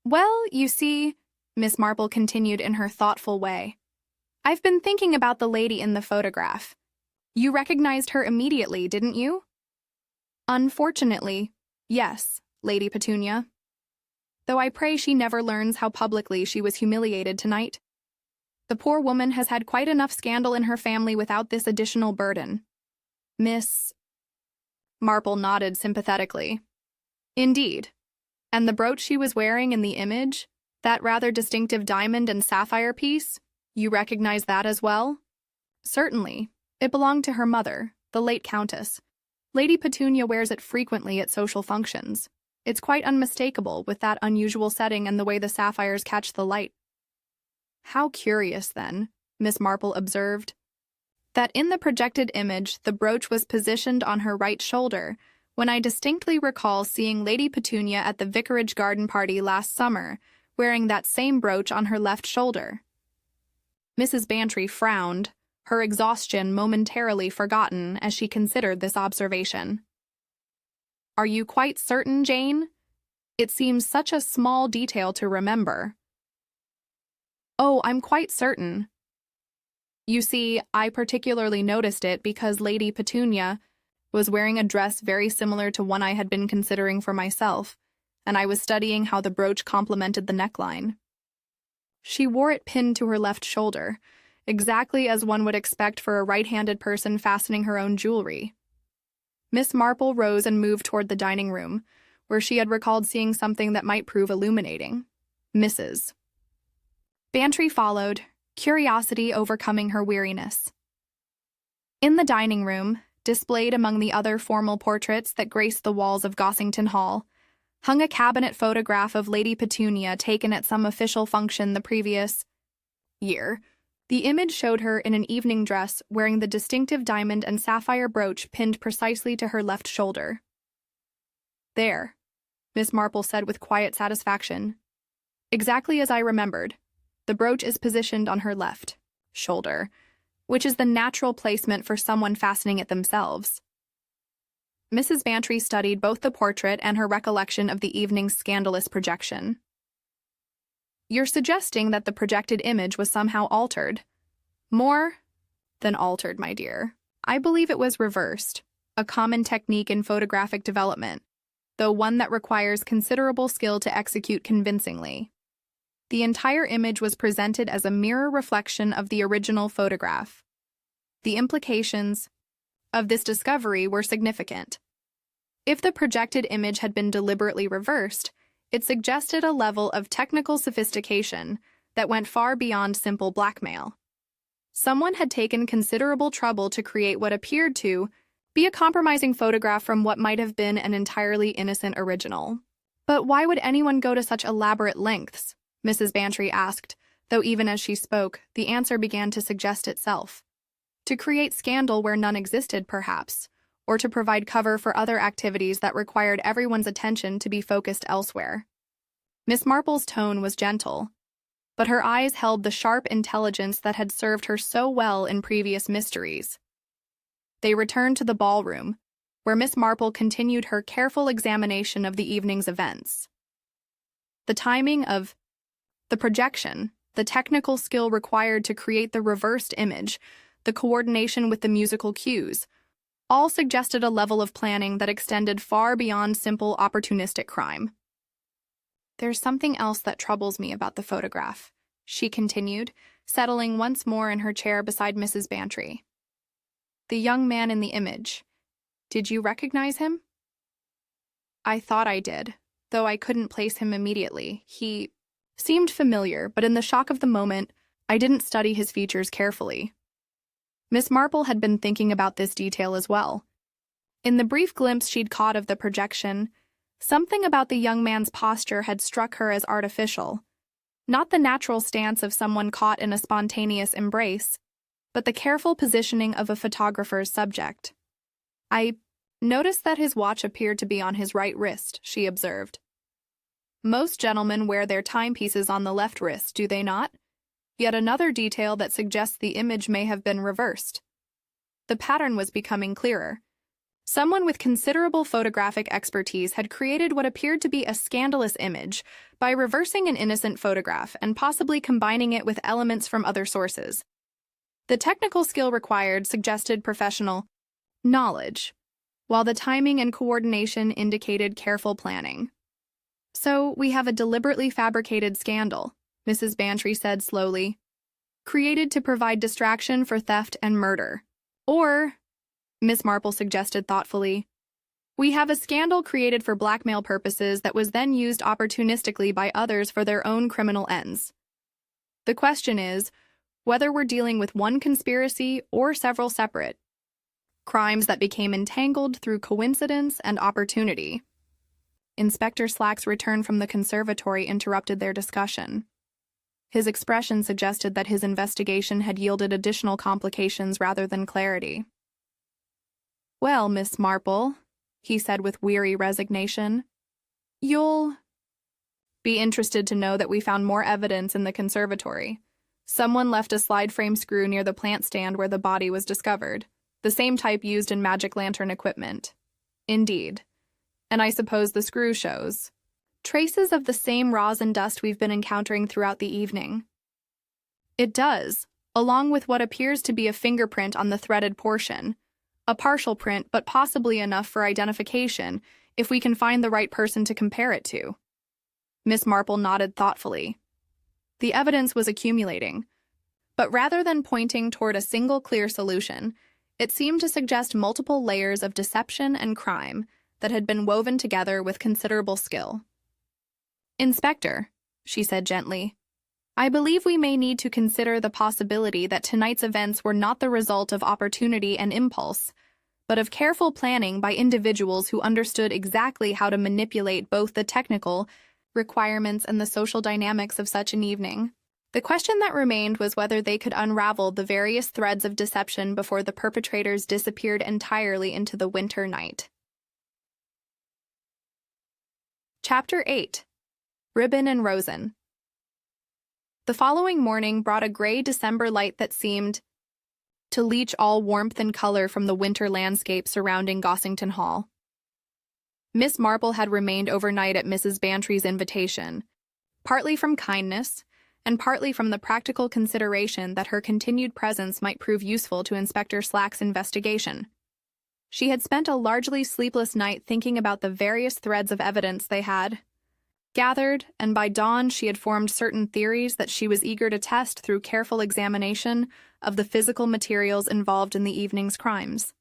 "Well, you see," Miss Marple continued in her thoughtful way, "I've been thinking about the lady in the photograph. You recognized her immediately, didn't you?" "Unfortunately, yes, Lady Petunia. Though I pray she never learns how publicly she was humiliated tonight. The poor woman has had quite enough scandal in her family without this additional burden." Miss Marple nodded sympathetically. "Indeed. And the brooch she was wearing in the image, that rather distinctive diamond and sapphire piece, you recognize that as well?" "Certainly. It belonged to her mother, the late Countess. Lady Petunia wears it frequently at social functions. It's quite unmistakable with that unusual setting and the way the sapphires catch the light." "How curious, then," Miss Marple observed, "that in the projected image the brooch was positioned on her right shoulder, when I distinctly recall seeing Lady Petunia at the vicarage garden party last summer, wearing that same brooch on her left shoulder." Mrs. Bantry frowned, her exhaustion momentarily forgotten as she considered this observation. "Are you quite certain, Jane? It seems such a small detail to remember." "Oh, I'm quite certain. You see, I particularly noticed it because Lady Petunia was wearing a dress very similar to one I had been considering for myself, and I was studying how the brooch complemented the neckline. She wore it pinned to her left shoulder, exactly as one would expect for a right-handed person fastening her own jewelry. Miss Marple rose and moved toward the dining room, where she had recalled seeing something that might prove illuminating. Mrs. Bantry followed, curiosity overcoming her weariness. In the dining room, displayed among the other formal portraits that graced the walls of Gossington Hall, hung a cabinet photograph of Lady Petunia taken at some official function the previous year. The image showed her in an evening dress wearing the distinctive diamond and sapphire brooch pinned precisely to her left shoulder. "There," Miss Marple said with quiet satisfaction. "Exactly as I remembered. The brooch is positioned on her left shoulder, which is the natural placement for someone fastening it themselves." Mrs. Bantry studied both the portrait and her recollection of the evening's scandalous projection. "You're suggesting that the projected image was somehow altered." "More than altered, my dear. I believe it was reversed, a common technique in photographic development, though one that requires considerable skill to execute convincingly. The entire image was presented as a mirror reflection of the original photograph. The implications of this discovery were significant. If the projected image had been deliberately reversed, it suggested a level of technical sophistication that went far beyond simple blackmail. Someone had taken considerable trouble to create what appeared to be a compromising photograph from what might have been an entirely innocent original. "But why would anyone go to such elaborate lengths?" Mrs. Bantry asked, though even as she spoke, the answer began to suggest itself. To create scandal where none existed, perhaps, or to provide cover for other activities that required everyone's attention to be focused elsewhere. Miss Marple's tone was gentle, but her eyes held the sharp intelligence that had served her so well in previous mysteries. They returned to the ballroom, where Miss Marple continued her careful examination of the evening's events. The timing of the projection, the technical skill required to create the reversed image, the coordination with the musical cues, all suggested a level of planning that extended far beyond simple opportunistic crime. "There's something else that troubles me about the photograph," she continued, settling once more in her chair beside Mrs. Bantry. "The young man in the image. Did you recognize him?" "I thought I did, though I couldn't place him immediately. He seemed familiar, but in the shock of the moment, I didn't study his features carefully." Miss Marple had been thinking about this detail as well. In the brief glimpse she'd caught of the projection, something about the young man's posture had struck her as artificial. Not the natural stance of someone caught in a spontaneous embrace, but the careful positioning of a photographer's subject. "I noticed that his watch appeared to be on his right wrist," she observed. "Most gentlemen wear their timepieces on the left wrist, do they not? Yet another detail that suggests the image may have been reversed." The pattern was becoming clearer. Someone with considerable photographic expertise had created what appeared to be a scandalous image by reversing an innocent photograph and possibly combining it with elements from other sources. The technical skill required suggested professional knowledge, while the timing and coordination indicated careful planning. "So we have a deliberately fabricated scandal," Mrs. Bantry said slowly, "created to provide distraction for theft and murder. Or," Miss Marple suggested thoughtfully, "we have a scandal created for blackmail purposes that was then used opportunistically by others for their own criminal ends. The question is whether we're dealing with one conspiracy or several separate crimes that became entangled through coincidence and opportunity." Inspector Slack's return from the conservatory interrupted their discussion. His expression suggested that his investigation had yielded additional complications rather than clarity. "Well, Miss Marple," he said with weary resignation, "you'll be interested to know that we found more evidence in the conservatory. Someone left a slide frame screw near the plant stand where the body was discovered, the same type used in magic lantern equipment." "Indeed. And I suppose the screw shows traces of the same rosin dust we've been encountering throughout the evening." "It does, along with what appears to be a fingerprint on the threaded portion. A partial print, but possibly enough for identification if we can find the right person to compare it to." Miss Marple nodded thoughtfully. The evidence was accumulating, But rather than pointing toward a single clear solution, it seemed to suggest multiple layers of deception and crime that had been woven together with considerable skill. "Inspector," she said gently, "I believe we may need to consider the possibility that tonight's events were not the result of opportunity and impulse, but of careful planning by individuals who understood exactly how to manipulate both the technical requirements and the social dynamics of such an evening." The question that remained was whether they could unravel the various threads of deception before the perpetrators disappeared entirely into the winter night. Chapter 8. Ribbon and Rosin. The following morning brought a gray December light that seemed to leach all warmth and color from the winter landscape surrounding Gossington Hall. Miss Marple had remained overnight at Mrs. Bantry's invitation, partly from kindness, and partly from the practical consideration that her continued presence might prove useful to Inspector Slack's investigation. She had spent a largely sleepless night thinking about the various threads of evidence they had gathered, and by dawn she had formed certain theories that she was eager to test through careful examination of the physical materials involved in the evening's crimes.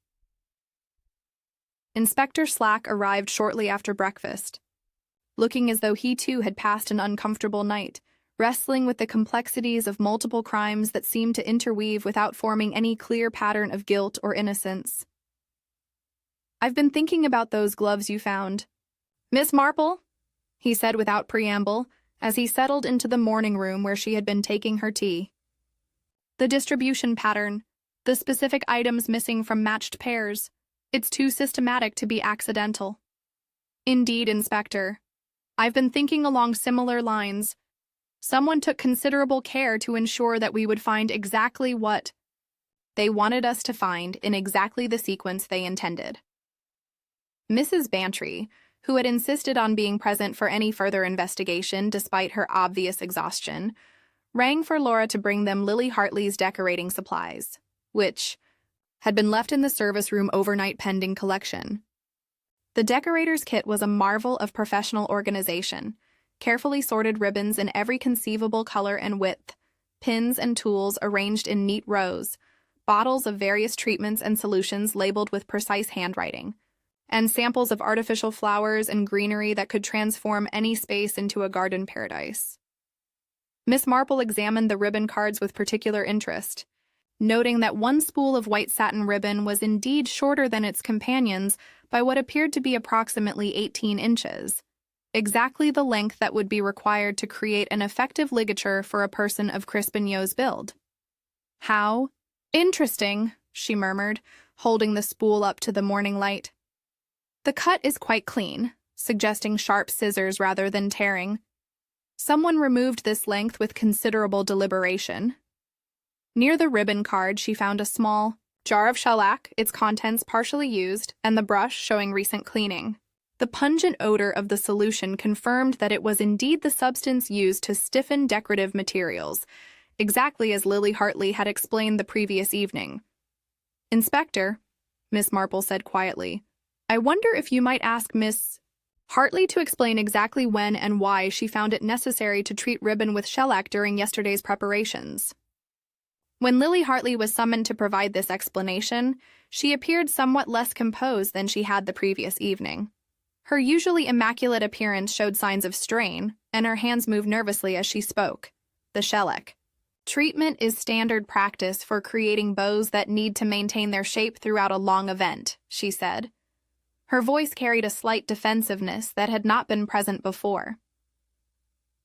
Inspector Slack arrived shortly after breakfast, looking as though he too had passed an uncomfortable night, wrestling with the complexities of multiple crimes that seemed to interweave without forming any clear pattern of guilt or innocence. "I've been thinking about those gloves you found, Miss Marple," he said without preamble, as he settled into the morning room where she had been taking her tea. "The distribution pattern, the specific items missing from matched pairs, it's too systematic to be accidental." "Indeed, Inspector. I've been thinking along similar lines. Someone took considerable care to ensure that we would find exactly what they wanted us to find in exactly the sequence they intended." Mrs. Bantry, who had insisted on being present for any further investigation despite her obvious exhaustion, rang for Laura to bring them Lily Hartley's decorating supplies, which had been left in the service room overnight pending collection. The decorator's kit was a marvel of professional organization. Carefully sorted ribbons in every conceivable color and width, pins and tools arranged in neat rows, bottles of various treatments and solutions labeled with precise handwriting, and samples of artificial flowers and greenery that could transform any space into a garden paradise. Miss Marple examined the ribbon cards with particular interest, noting that one spool of white satin ribbon was indeed shorter than its companions by what appeared to be approximately 18 inches. Exactly the length that would be required to create an effective ligature for a person of Crispinio's build. "How interesting," she murmured, holding the spool up to the morning light. "The cut is quite clean, suggesting sharp scissors rather than tearing. Someone removed this length with considerable deliberation." Near the ribbon card, she found a small jar of shellac, its contents partially used, and the brush showing recent cleaning. The pungent odor of the solution confirmed that it was indeed the substance used to stiffen decorative materials, exactly as Lily Hartley had explained the previous evening. "Inspector," Miss Marple said quietly, "I wonder if you might ask Miss Hartley to explain exactly when and why she found it necessary to treat ribbon with shellac during yesterday's preparations." When Lily Hartley was summoned to provide this explanation, she appeared somewhat less composed than she had the previous evening. Her usually immaculate appearance showed signs of strain, and her hands moved nervously as she spoke. "The shellac treatment is standard practice for creating bows that need to maintain their shape throughout a long event," she said. Her voice carried a slight defensiveness that had not been present before.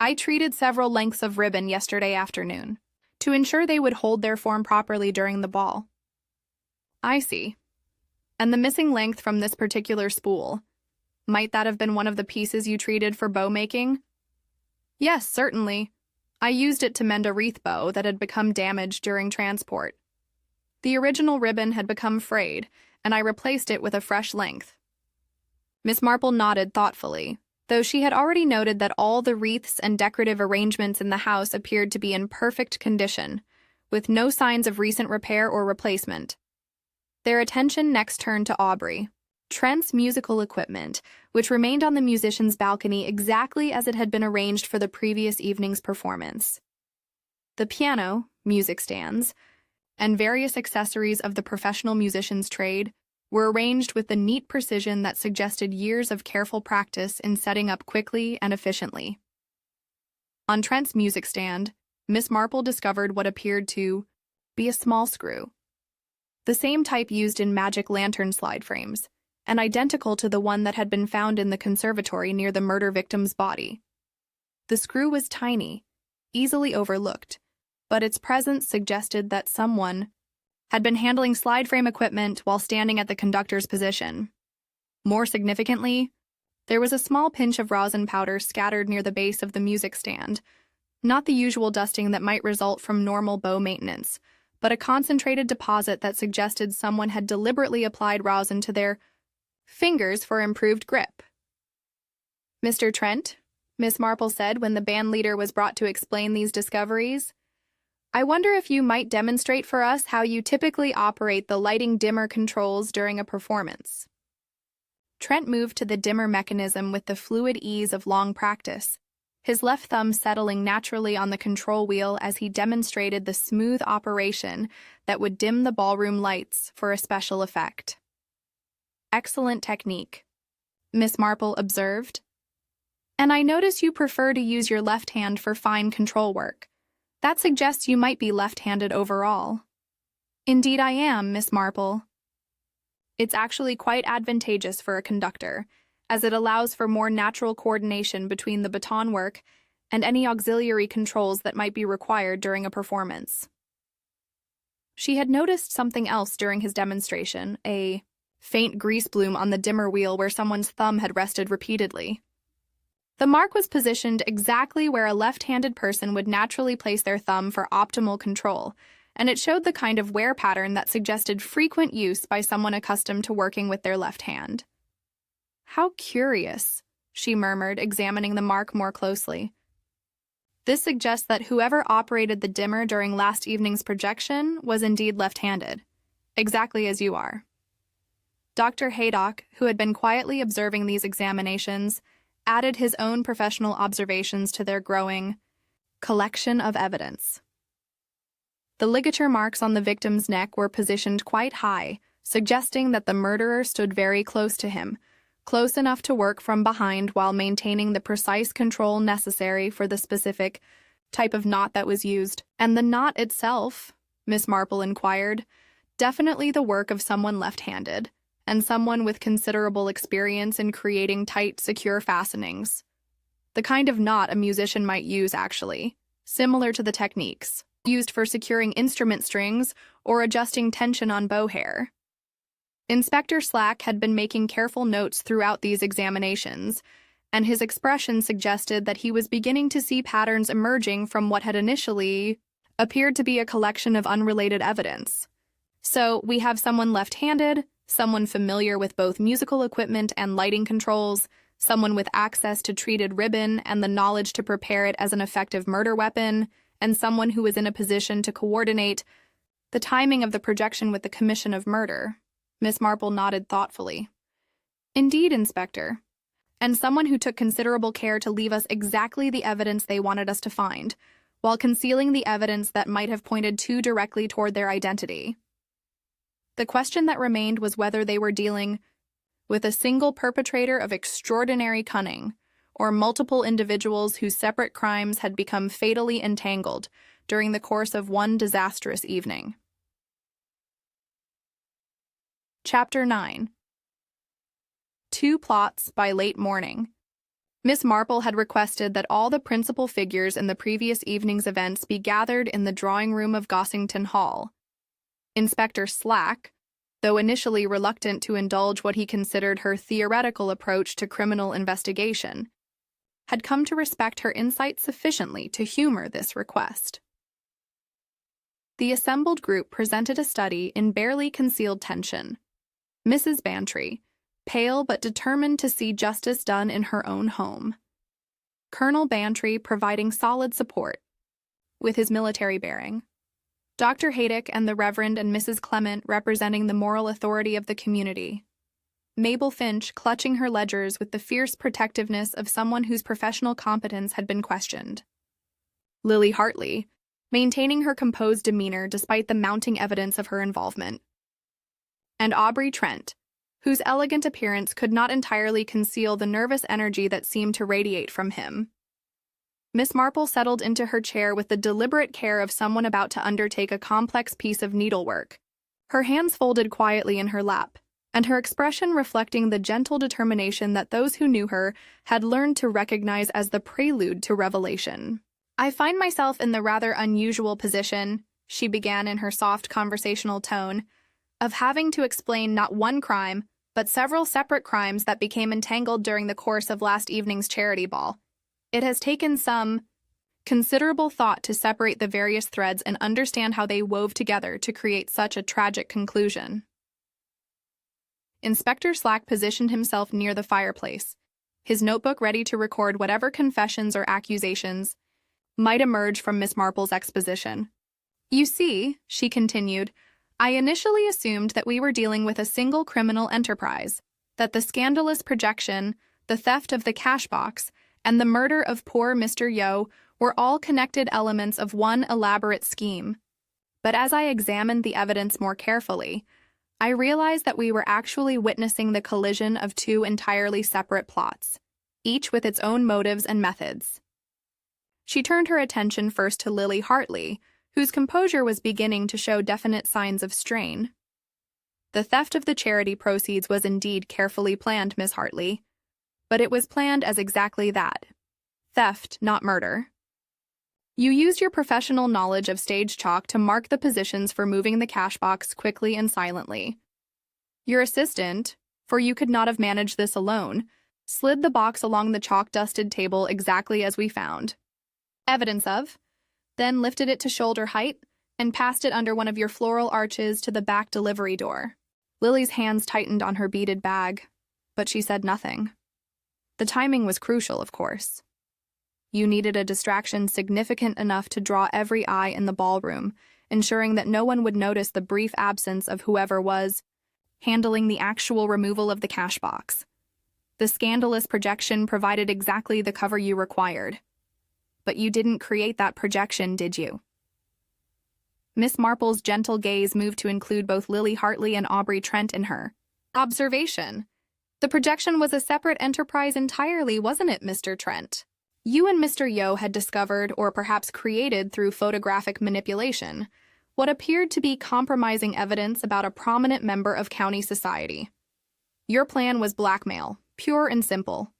"I treated several lengths of ribbon yesterday afternoon, to ensure they would hold their form properly during the ball." "I see. And the missing length from this particular spool, might that have been one of the pieces you treated for bow making?" "Yes, certainly. I used it to mend a wreath bow that had become damaged during transport. The original ribbon had become frayed, and I replaced it with a fresh length." Miss Marple nodded thoughtfully, though she had already noted that all the wreaths and decorative arrangements in the house appeared to be in perfect condition, with no signs of recent repair or replacement. Their attention next turned to Aubrey, Trent's musical equipment, which remained on the musician's balcony exactly as it had been arranged for the previous evening's performance. The piano, music stands, and various accessories of the professional musician's trade were arranged with the neat precision that suggested years of careful practice in setting up quickly and efficiently. On Trent's music stand, Miss Marple discovered what appeared to be a small screw, the same type used in magic lantern slide frames, and identical to the one that had been found in the conservatory near the murder victim's body. The screw was tiny, easily overlooked, but its presence suggested that someone had been handling slide frame equipment while standing at the conductor's position. More significantly, there was a small pinch of rosin powder scattered near the base of the music stand, not the usual dusting that might result from normal bow maintenance, but a concentrated deposit that suggested someone had deliberately applied rosin to their fingers for improved grip. "Mr. Trent," Miss Marple said when the band leader was brought to explain these discoveries, "I wonder if you might demonstrate for us how you typically operate the lighting dimmer controls during a performance." Trent moved to the dimmer mechanism with the fluid ease of long practice, his left thumb settling naturally on the control wheel as he demonstrated the smooth operation that would dim the ballroom lights for a special effect. "Excellent technique," Miss Marple observed. "And I notice you prefer to use your left hand for fine control work. That suggests you might be left-handed overall." "Indeed I am, Miss Marple. It's actually quite advantageous for a conductor, as it allows for more natural coordination between the baton work and any auxiliary controls that might be required during a performance." She had noticed something else during his demonstration, a faint grease bloom on the dimmer wheel where someone's thumb had rested repeatedly. The mark was positioned exactly where a left-handed person would naturally place their thumb for optimal control, and it showed the kind of wear pattern that suggested frequent use by someone accustomed to working with their left hand. "How curious," she murmured, examining the mark more closely. "This suggests that whoever operated the dimmer during last evening's projection was indeed left-handed, exactly as you are." Dr. Haydock, who had been quietly observing these examinations, added his own professional observations to their growing collection of evidence. The ligature marks on the victim's neck were positioned quite high, suggesting that the murderer stood very close to him, close enough to work from behind while maintaining the precise control necessary for the specific type of knot that was used. "And the knot itself," Miss Marple inquired, "definitely the work of someone left-handed, and someone with considerable experience in creating tight, secure fastenings. The kind of knot a musician might use, actually, similar to the techniques used for securing instrument strings or adjusting tension on bow hair." Inspector Slack had been making careful notes throughout these examinations, and his expression suggested that he was beginning to see patterns emerging from what had initially appeared to be a collection of unrelated evidence. "So we have someone left-handed, someone familiar with both musical equipment and lighting controls, someone with access to treated ribbon and the knowledge to prepare it as an effective murder weapon, and someone who is in a position to coordinate the timing of the projection with the commission of murder." Miss Marple nodded thoughtfully. "Indeed, Inspector. And someone who took considerable care to leave us exactly the evidence they wanted us to find, while concealing the evidence that might have pointed too directly toward their identity. The question that remained was whether they were dealing with a single perpetrator of extraordinary cunning, or multiple individuals whose separate crimes had become fatally entangled during the course of one disastrous evening." Chapter 9. 2 Plots by Late Morning. Miss Marple had requested that all the principal figures in the previous evening's events be gathered in the drawing room of Gossington Hall. Inspector Slack, though initially reluctant to indulge what he considered her theoretical approach to criminal investigation, had come to respect her insight sufficiently to humor this request. The assembled group presented a study in barely concealed tension. Mrs. Bantry, pale but determined to see justice done in her own home. Colonel Bantry providing solid support, with his military bearing. Dr. Haydock and the Reverend and Mrs. Clement representing the moral authority of the community. Mabel Finch clutching her ledgers with the fierce protectiveness of someone whose professional competence had been questioned. Lily Hartley, maintaining her composed demeanor despite the mounting evidence of her involvement. And Aubrey Trent, whose elegant appearance could not entirely conceal the nervous energy that seemed to radiate from him. Miss Marple settled into her chair with the deliberate care of someone about to undertake a complex piece of needlework, her hands folded quietly in her lap, and her expression reflecting the gentle determination that those who knew her had learned to recognize as the prelude to revelation. "I find myself in the rather unusual position," she began in her soft conversational tone, "of having to explain not one crime, but several separate crimes that became entangled during the course of last evening's charity ball. It has taken some considerable thought to separate the various threads and understand how they wove together to create such a tragic conclusion." Inspector Slack positioned himself near the fireplace, his notebook ready to record whatever confessions or accusations might emerge from Miss Marple's exposition. "You see," she continued, "I initially assumed that we were dealing with a single criminal enterprise, that the scandalous projection, the theft of the cash box, and the murder of poor Mr. Yo were all connected elements of one elaborate scheme. But as I examined the evidence more carefully, I realized that we were actually witnessing the collision of two entirely separate plots, each with its own motives and methods." She turned her attention first to Lily Hartley, whose composure was beginning to show definite signs of strain. "The theft of the charity proceeds was indeed carefully planned, Miss Hartley. But it was planned as exactly that. Theft, not murder. You used your professional knowledge of stage chalk to mark the positions for moving the cash box quickly and silently. Your assistant, for you could not have managed this alone, slid the box along the chalk-dusted table exactly as we found evidence of, then lifted it to shoulder height and passed it under one of your floral arches to the back delivery door." Lily's hands tightened on her beaded bag, but she said nothing. The timing was crucial, of course. You needed a distraction significant enough to draw every eye in the ballroom, ensuring that no one would notice the brief absence of whoever was handling the actual removal of the cash box. The scandalous projection provided exactly the cover you required. But you didn't create that projection, did you? Miss Marple's gentle gaze moved to include both Lily Hartley and Aubrey Trent in her observation. "The projection was a separate enterprise entirely, wasn't it, Mr. Trent? You and Mr. Yo had discovered, or perhaps created through photographic manipulation, what appeared to be compromising evidence about a prominent member of county society. Your plan was blackmail, pure and simple.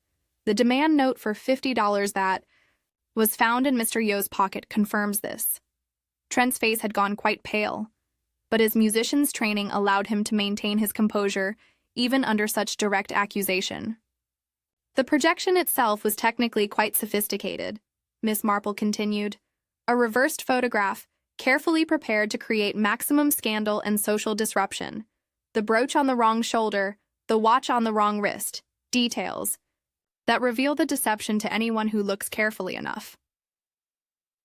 The demand note for $50 that was found in Mr. Yo's pocket confirms this." Trent's face had gone quite pale, but his musician's training allowed him to maintain his composure even under such direct accusation. "The projection itself was technically quite sophisticated," Miss Marple continued. "A reversed photograph, carefully prepared to create maximum scandal and social disruption. The brooch on the wrong shoulder, the watch on the wrong wrist, details that reveal the deception to anyone who looks carefully enough."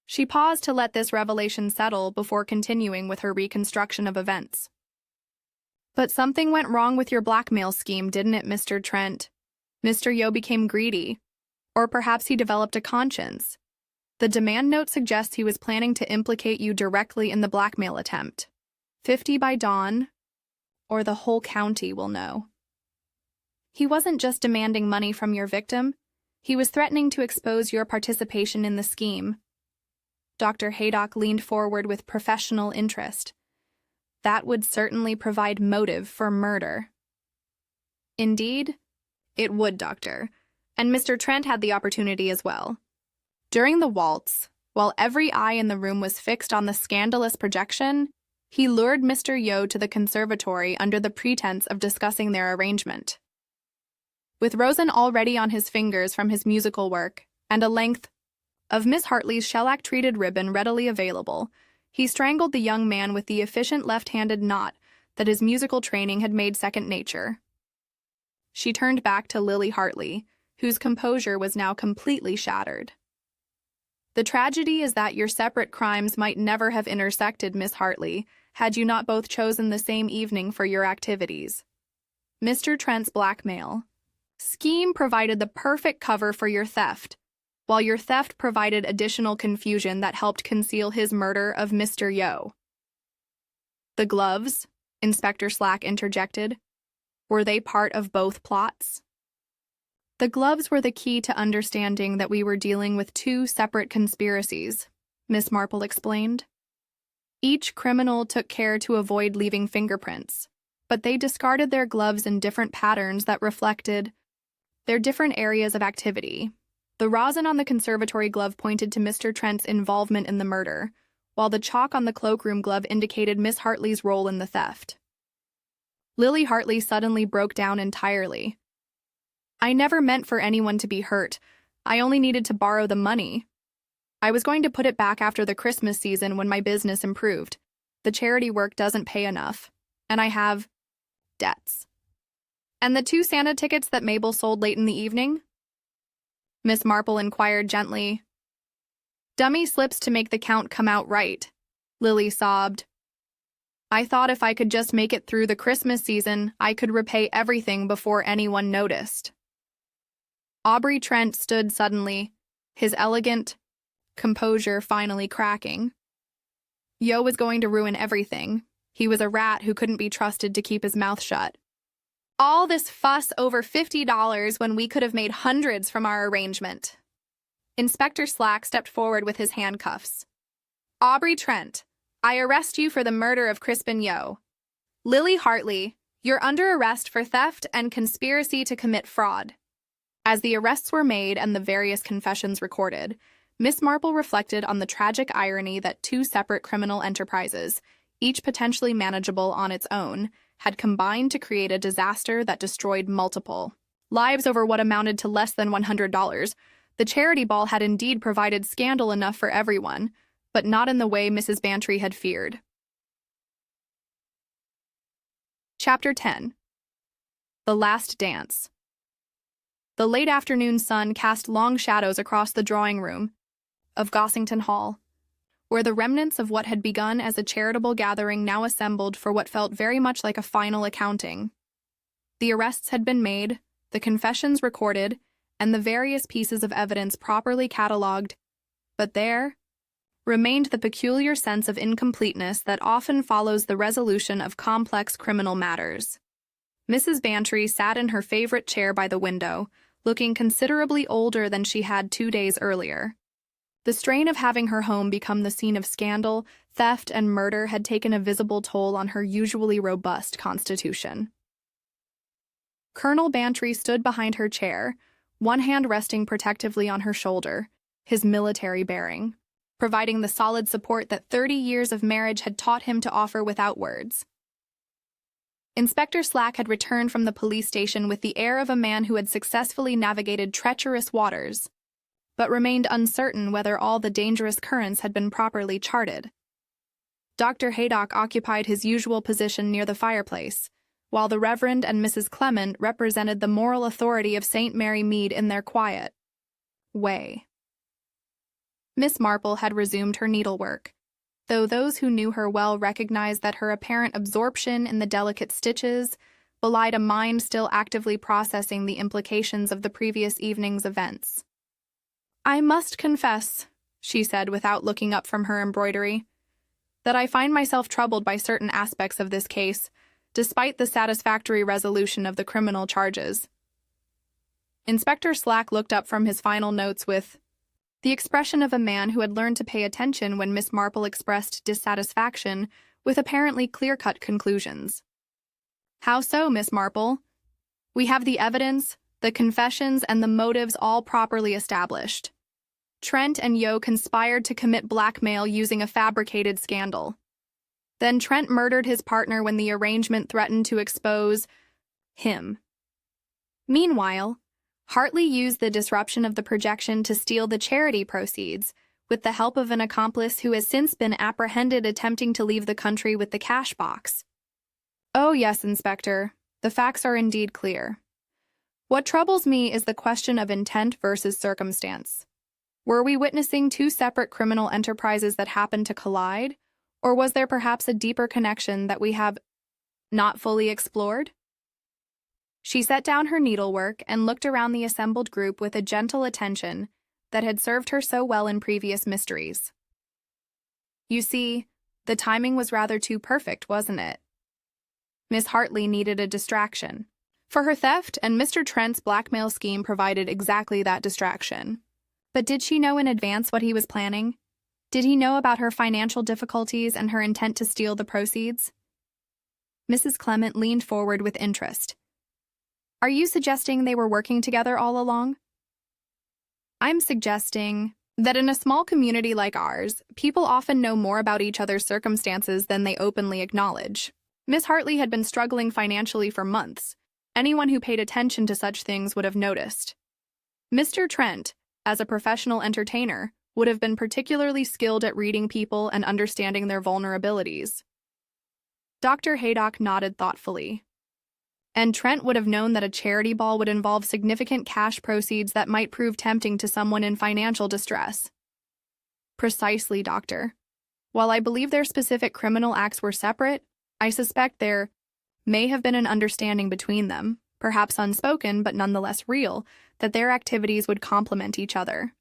She paused to let this revelation settle before continuing with her reconstruction of events. "But something went wrong with your blackmail scheme, didn't it, Mr. Trent? Mr. Yo became greedy. Or perhaps he developed a conscience. The demand note suggests he was planning to implicate you directly in the blackmail attempt. 50 by dawn, or the whole county will know. He wasn't just demanding money from your victim. He was threatening to expose your participation in the scheme." Dr. Haydock leaned forward with professional interest. "That would certainly provide motive for murder." "Indeed, it would, Doctor. And Mr. Trent had the opportunity as well. During the waltz, while every eye in the room was fixed on the scandalous projection, he lured Mr. Yo to the conservatory under the pretense of discussing their arrangement. With rosin already on his fingers from his musical work, and a length of Miss Hartley's shellac-treated ribbon readily available, he strangled the young man with the efficient left-handed knot that his musical training had made second nature." She turned back to Lily Hartley, whose composure was now completely shattered. "The tragedy is that your separate crimes might never have intersected, Miss Hartley, had you not both chosen the same evening for your activities. Mr. Trent's blackmail scheme provided the perfect cover for your theft, while your theft provided additional confusion that helped conceal his murder of Mr. Yo. The gloves, Inspector Slack interjected. Were they part of both plots? The gloves were the key to understanding that we were dealing with two separate conspiracies, Miss Marple explained. Each criminal took care to avoid leaving fingerprints, but they discarded their gloves in different patterns that reflected their different areas of activity. The rosin on the conservatory glove pointed to Mr. Trent's involvement in the murder, while the chalk on the cloakroom glove indicated Miss Hartley's role in the theft. Lily Hartley suddenly broke down entirely. I never meant for anyone to be hurt. I only needed to borrow the money. I was going to put it back after the Christmas season when my business improved. The charity work doesn't pay enough, and I have debts. And the 2 Santa tickets that Mabel sold late in the evening? Miss Marple inquired gently. Dummy slips to make the count come out right, Lily sobbed. I thought if I could just make it through the Christmas season, I could repay everything before anyone noticed. Aubrey Trent stood suddenly, his elegant composure finally cracking. Yo was going to ruin everything. He was a rat who couldn't be trusted to keep his mouth shut. All this fuss over $50 when we could have made hundreds from our arrangement. Inspector Slack stepped forward with his handcuffs. Aubrey Trent, I arrest you for the murder of Crispin Yo. Lily Hartley, you're under arrest for theft and conspiracy to commit fraud. As the arrests were made and the various confessions recorded, Miss Marple reflected on the tragic irony that 2 separate criminal enterprises, each potentially manageable on its own, had combined to create a disaster that destroyed multiple lives over what amounted to less than $100. The charity ball had indeed provided scandal enough for everyone, but not in the way Mrs. Bantry had feared. Chapter 10. The Last Dance. The late afternoon sun cast long shadows across the drawing room of Gossington Hall, where the remnants of what had begun as a charitable gathering now assembled for what felt very much like a final accounting. The arrests had been made, the confessions recorded, and the various pieces of evidence properly catalogued, but there remained the peculiar sense of incompleteness that often follows the resolution of complex criminal matters. Mrs. Bantry sat in her favorite chair by the window, looking considerably older than she had 2 days earlier. The strain of having her home become the scene of scandal, theft, and murder had taken a visible toll on her usually robust constitution. Colonel Bantry stood behind her chair, one hand resting protectively on her shoulder, his military bearing, providing the solid support that 30 years of marriage had taught him to offer without words. Inspector Slack had returned from the police station with the air of a man who had successfully navigated treacherous waters, but remained uncertain whether all the dangerous currents had been properly charted. Dr. Haydock occupied his usual position near the fireplace, while the Reverend and Mrs. Clement represented the moral authority of St. Mary Mead in their quiet way. Miss Marple had resumed her needlework, though those who knew her well recognized that her apparent absorption in the delicate stitches belied a mind still actively processing the implications of the previous evening's events. I must confess, she said without looking up from her embroidery, that I find myself troubled by certain aspects of this case, despite the satisfactory resolution of the criminal charges. Inspector Slack looked up from his final notes with the expression of a man who had learned to pay attention when Miss Marple expressed dissatisfaction with apparently clear-cut conclusions. How so, Miss Marple? We have the evidence, the confessions, and the motives all properly established. Trent and Yo conspired to commit blackmail using a fabricated scandal. Then Trent murdered his partner when the arrangement threatened to expose him. Meanwhile, Hartley used the disruption of the projection to steal the charity proceeds, with the help of an accomplice who has since been apprehended attempting to leave the country with the cash box. Oh yes, Inspector, the facts are indeed clear. What troubles me is the question of intent versus circumstance. Were we witnessing 2 separate criminal enterprises that happened to collide, or was there perhaps a deeper connection that we have not fully explored? She set down her needlework and looked around the assembled group with a gentle attention, that had served her so well in previous mysteries. You see, the timing was rather too perfect, wasn't it? Miss Hartley needed a distraction. For her theft, and Mr. Trent's blackmail scheme provided exactly that distraction. But did she know in advance what he was planning? Did he know about her financial difficulties and her intent to steal the proceeds? Mrs. Clement leaned forward with interest. Are you suggesting they were working together all along? I'm suggesting that in a small community like ours, people often know more about each other's circumstances than they openly acknowledge. Miss Hartley had been struggling financially for months. Anyone who paid attention to such things would have noticed. Mr. Trent, as a professional entertainer, would have been particularly skilled at reading people and understanding their vulnerabilities. Dr. Haydock nodded thoughtfully. And Trent would have known that a charity ball would involve significant cash proceeds that might prove tempting to someone in financial distress. Precisely, Doctor. While I believe their specific criminal acts were separate, I suspect there may have been an understanding between them, perhaps unspoken but nonetheless real, that their activities would complement each other.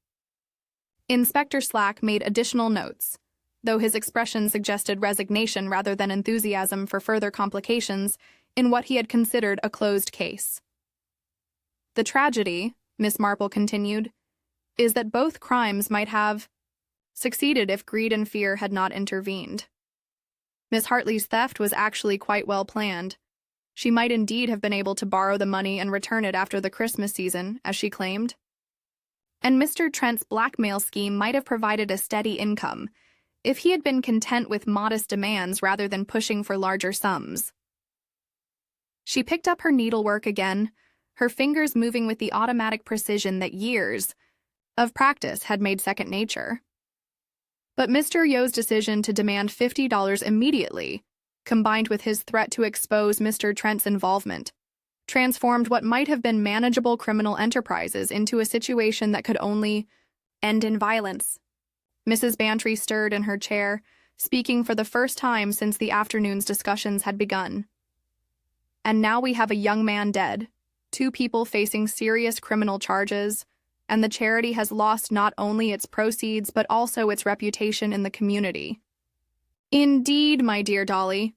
Inspector Slack made additional notes, though his expression suggested resignation rather than enthusiasm for further complications in what he had considered a closed case. The tragedy, Miss Marple continued, is that both crimes might have succeeded if greed and fear had not intervened. Miss Hartley's theft was actually quite well planned. She might indeed have been able to borrow the money and return it after the Christmas season, as she claimed. And Mr. Trent's blackmail scheme might have provided a steady income, if he had been content with modest demands rather than pushing for larger sums. She picked up her needlework again, her fingers moving with the automatic precision that years of practice had made second nature. But Mr. Yo's decision to demand $50 immediately, combined with his threat to expose Mr. Trent's involvement, transformed what might have been manageable criminal enterprises into a situation that could only end in violence. Mrs. Bantry stirred in her chair, speaking for the first time since the afternoon's discussions had begun. And now we have a young man dead, 2 people facing serious criminal charges, and the charity has lost not only its proceeds but also its reputation in the community. Indeed, my dear Dolly,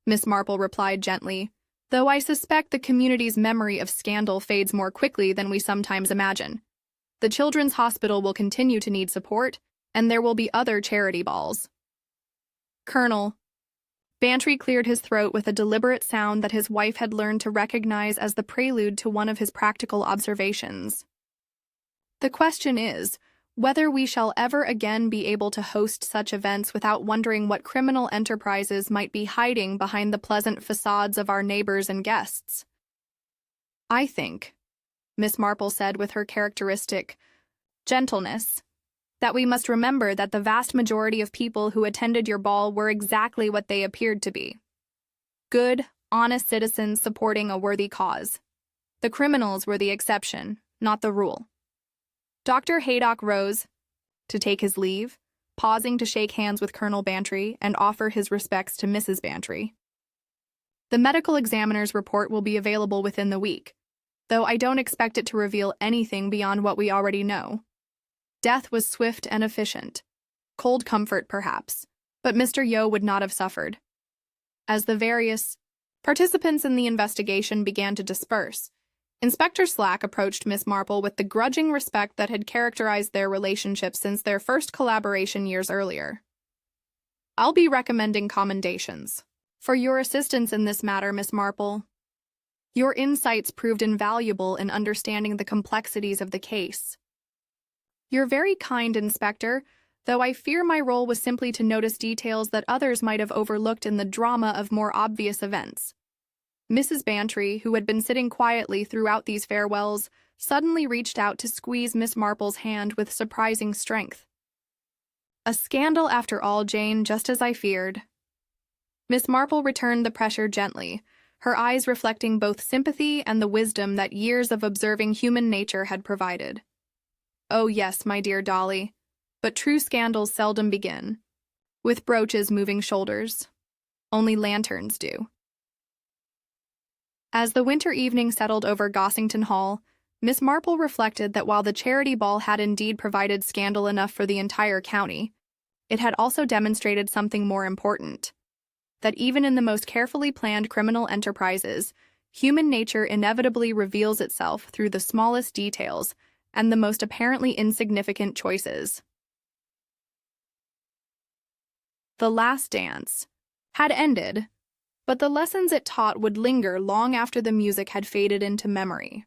Miss Marple replied gently, though I suspect the community's memory of scandal fades more quickly than we sometimes imagine. The Children's Hospital will continue to need support, and there will be other charity balls. Colonel, Bantry cleared his throat with a deliberate sound that his wife had learned to recognize as the prelude to one of his practical observations. The question is, whether we shall ever again be able to host such events without wondering what criminal enterprises might be hiding behind the pleasant facades of our neighbors and guests. I think, Miss Marple said with her characteristic gentleness, that we must remember that the vast majority of people who attended your ball were exactly what they appeared to be. Good, honest citizens supporting a worthy cause. The criminals were the exception, not the rule. Dr. Haydock rose to take his leave, pausing to shake hands with Colonel Bantry and offer his respects to Mrs. Bantry. The medical examiner's report will be available within the week, though I don't expect it to reveal anything beyond what we already know. Death was swift and efficient. Cold comfort, perhaps, but Mr. Yo would not have suffered. As the various participants in the investigation began to disperse, Inspector Slack approached Miss Marple with the grudging respect that had characterized their relationship since their first collaboration years earlier. I'll be recommending commendations for your assistance in this matter, Miss Marple. Your insights proved invaluable in understanding the complexities of the case. You're very kind, Inspector, though I fear my role was simply to notice details that others might have overlooked in the drama of more obvious events. Mrs. Bantry, who had been sitting quietly throughout these farewells, suddenly reached out to squeeze Miss Marple's hand with surprising strength. A scandal after all, Jane, just as I feared. Miss Marple returned the pressure gently, her eyes reflecting both sympathy and the wisdom that years of observing human nature had provided. Oh yes, my dear Dolly, but true scandals seldom begin with brooches moving shoulders. Only lanterns do. As the winter evening settled over Gossington Hall, Miss Marple reflected that while the charity ball had indeed provided scandal enough for the entire county, it had also demonstrated something more important: that even in the most carefully planned criminal enterprises, human nature inevitably reveals itself through the smallest details and the most apparently insignificant choices. The Last Dance had ended, but the lessons it taught would linger long after the music had faded into memory.